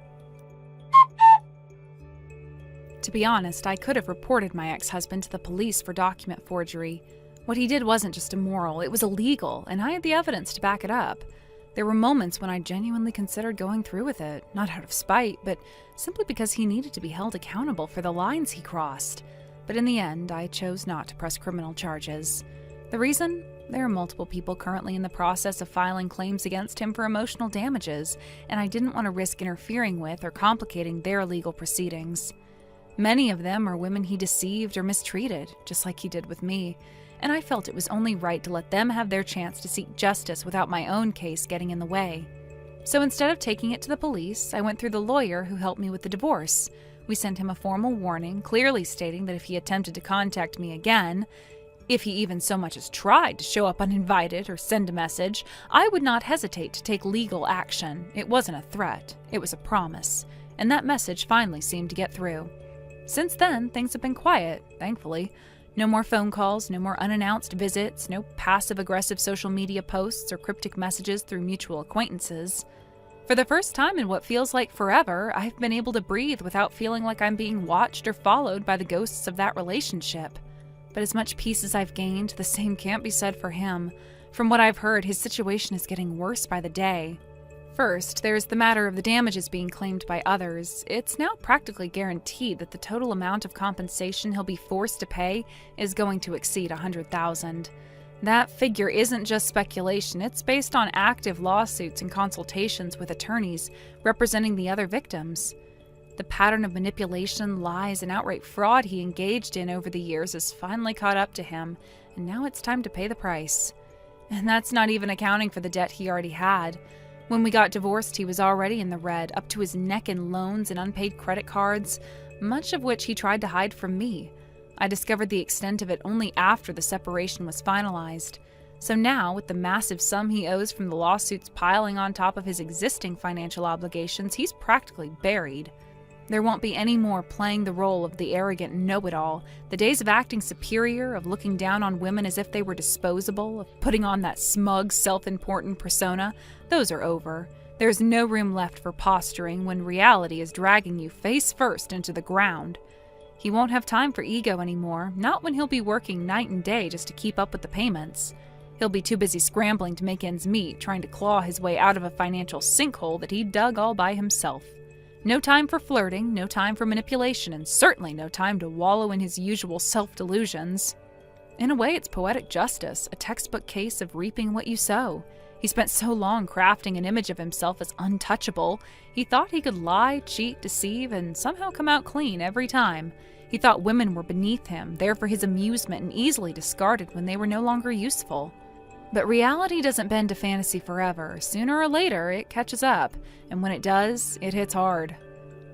To be honest, I could have reported my ex-husband to the police for document forgery. What he did wasn't just immoral, it was illegal, and I had the evidence to back it up. There were moments when I genuinely considered going through with it, not out of spite, but simply because he needed to be held accountable for the lines he crossed. But in the end, I chose not to press criminal charges. The reason? There are multiple people currently in the process of filing claims against him for emotional damages, and I didn't want to risk interfering with or complicating their legal proceedings. Many of them are women he deceived or mistreated, just like he did with me, and I felt it was only right to let them have their chance to seek justice without my own case getting in the way. So instead of taking it to the police, I went through the lawyer who helped me with the divorce. We sent him a formal warning, clearly stating that if he attempted to contact me again, if he even so much as tried to show up uninvited or send a message, I would not hesitate to take legal action. It wasn't a threat, it was a promise, and that message finally seemed to get through. Since then, things have been quiet, thankfully. No more phone calls, no more unannounced visits, no passive-aggressive social media posts or cryptic messages through mutual acquaintances. For the first time in what feels like forever, I've been able to breathe without feeling like I'm being watched or followed by the ghosts of that relationship. But as much peace as I've gained, the same can't be said for him. From what I've heard, his situation is getting worse by the day. First, there's the matter of the damages being claimed by others. It's now practically guaranteed that the total amount of compensation he'll be forced to pay is going to exceed $100,000. That figure isn't just speculation, it's based on active lawsuits and consultations with attorneys representing the other victims. The pattern of manipulation, lies, and outright fraud he engaged in over the years has finally caught up to him, and now it's time to pay the price. And that's not even accounting for the debt he already had. When we got divorced, he was already in the red, up to his neck in loans and unpaid credit cards, much of which he tried to hide from me. I discovered the extent of it only after the separation was finalized. So now, with the massive sum he owes from the lawsuits piling on top of his existing financial obligations, he's practically buried. There won't be any more playing the role of the arrogant know-it-all. The days of acting superior, of looking down on women as if they were disposable, of putting on that smug, self-important persona, those are over. There's no room left for posturing when reality is dragging you face first into the ground. He won't have time for ego anymore, not when he'll be working night and day just to keep up with the payments. He'll be too busy scrambling to make ends meet, trying to claw his way out of a financial sinkhole that he dug all by himself. No time for flirting, no time for manipulation, and certainly no time to wallow in his usual self-delusions. In a way, it's poetic justice, a textbook case of reaping what you sow. He spent so long crafting an image of himself as untouchable, he thought he could lie, cheat, deceive, and somehow come out clean every time. He thought women were beneath him, there for his amusement and easily discarded when they were no longer useful. But reality doesn't bend to fantasy forever. Sooner or later, it catches up, and when it does, it hits hard.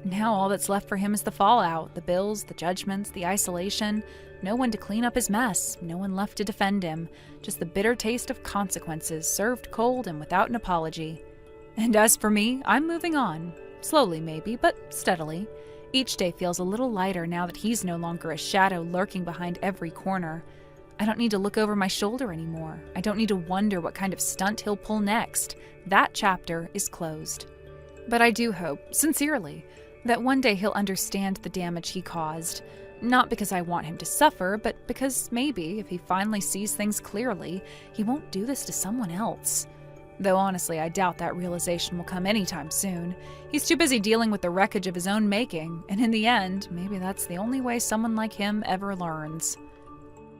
Now all that's left for him is the fallout, the bills, the judgments, the isolation. No one to clean up his mess, no one left to defend him. Just the bitter taste of consequences, served cold and without an apology. And as for me, I'm moving on. Slowly maybe, but steadily. Each day feels a little lighter now that he's no longer a shadow lurking behind every corner. I don't need to look over my shoulder anymore. I don't need to wonder what kind of stunt he'll pull next. That chapter is closed. But I do hope, sincerely, that one day he'll understand the damage he caused. Not because I want him to suffer, but because maybe, if he finally sees things clearly, he won't do this to someone else. Though honestly, I doubt that realization will come anytime soon. He's too busy dealing with the wreckage of his own making, and in the end, maybe that's the only way someone like him ever learns.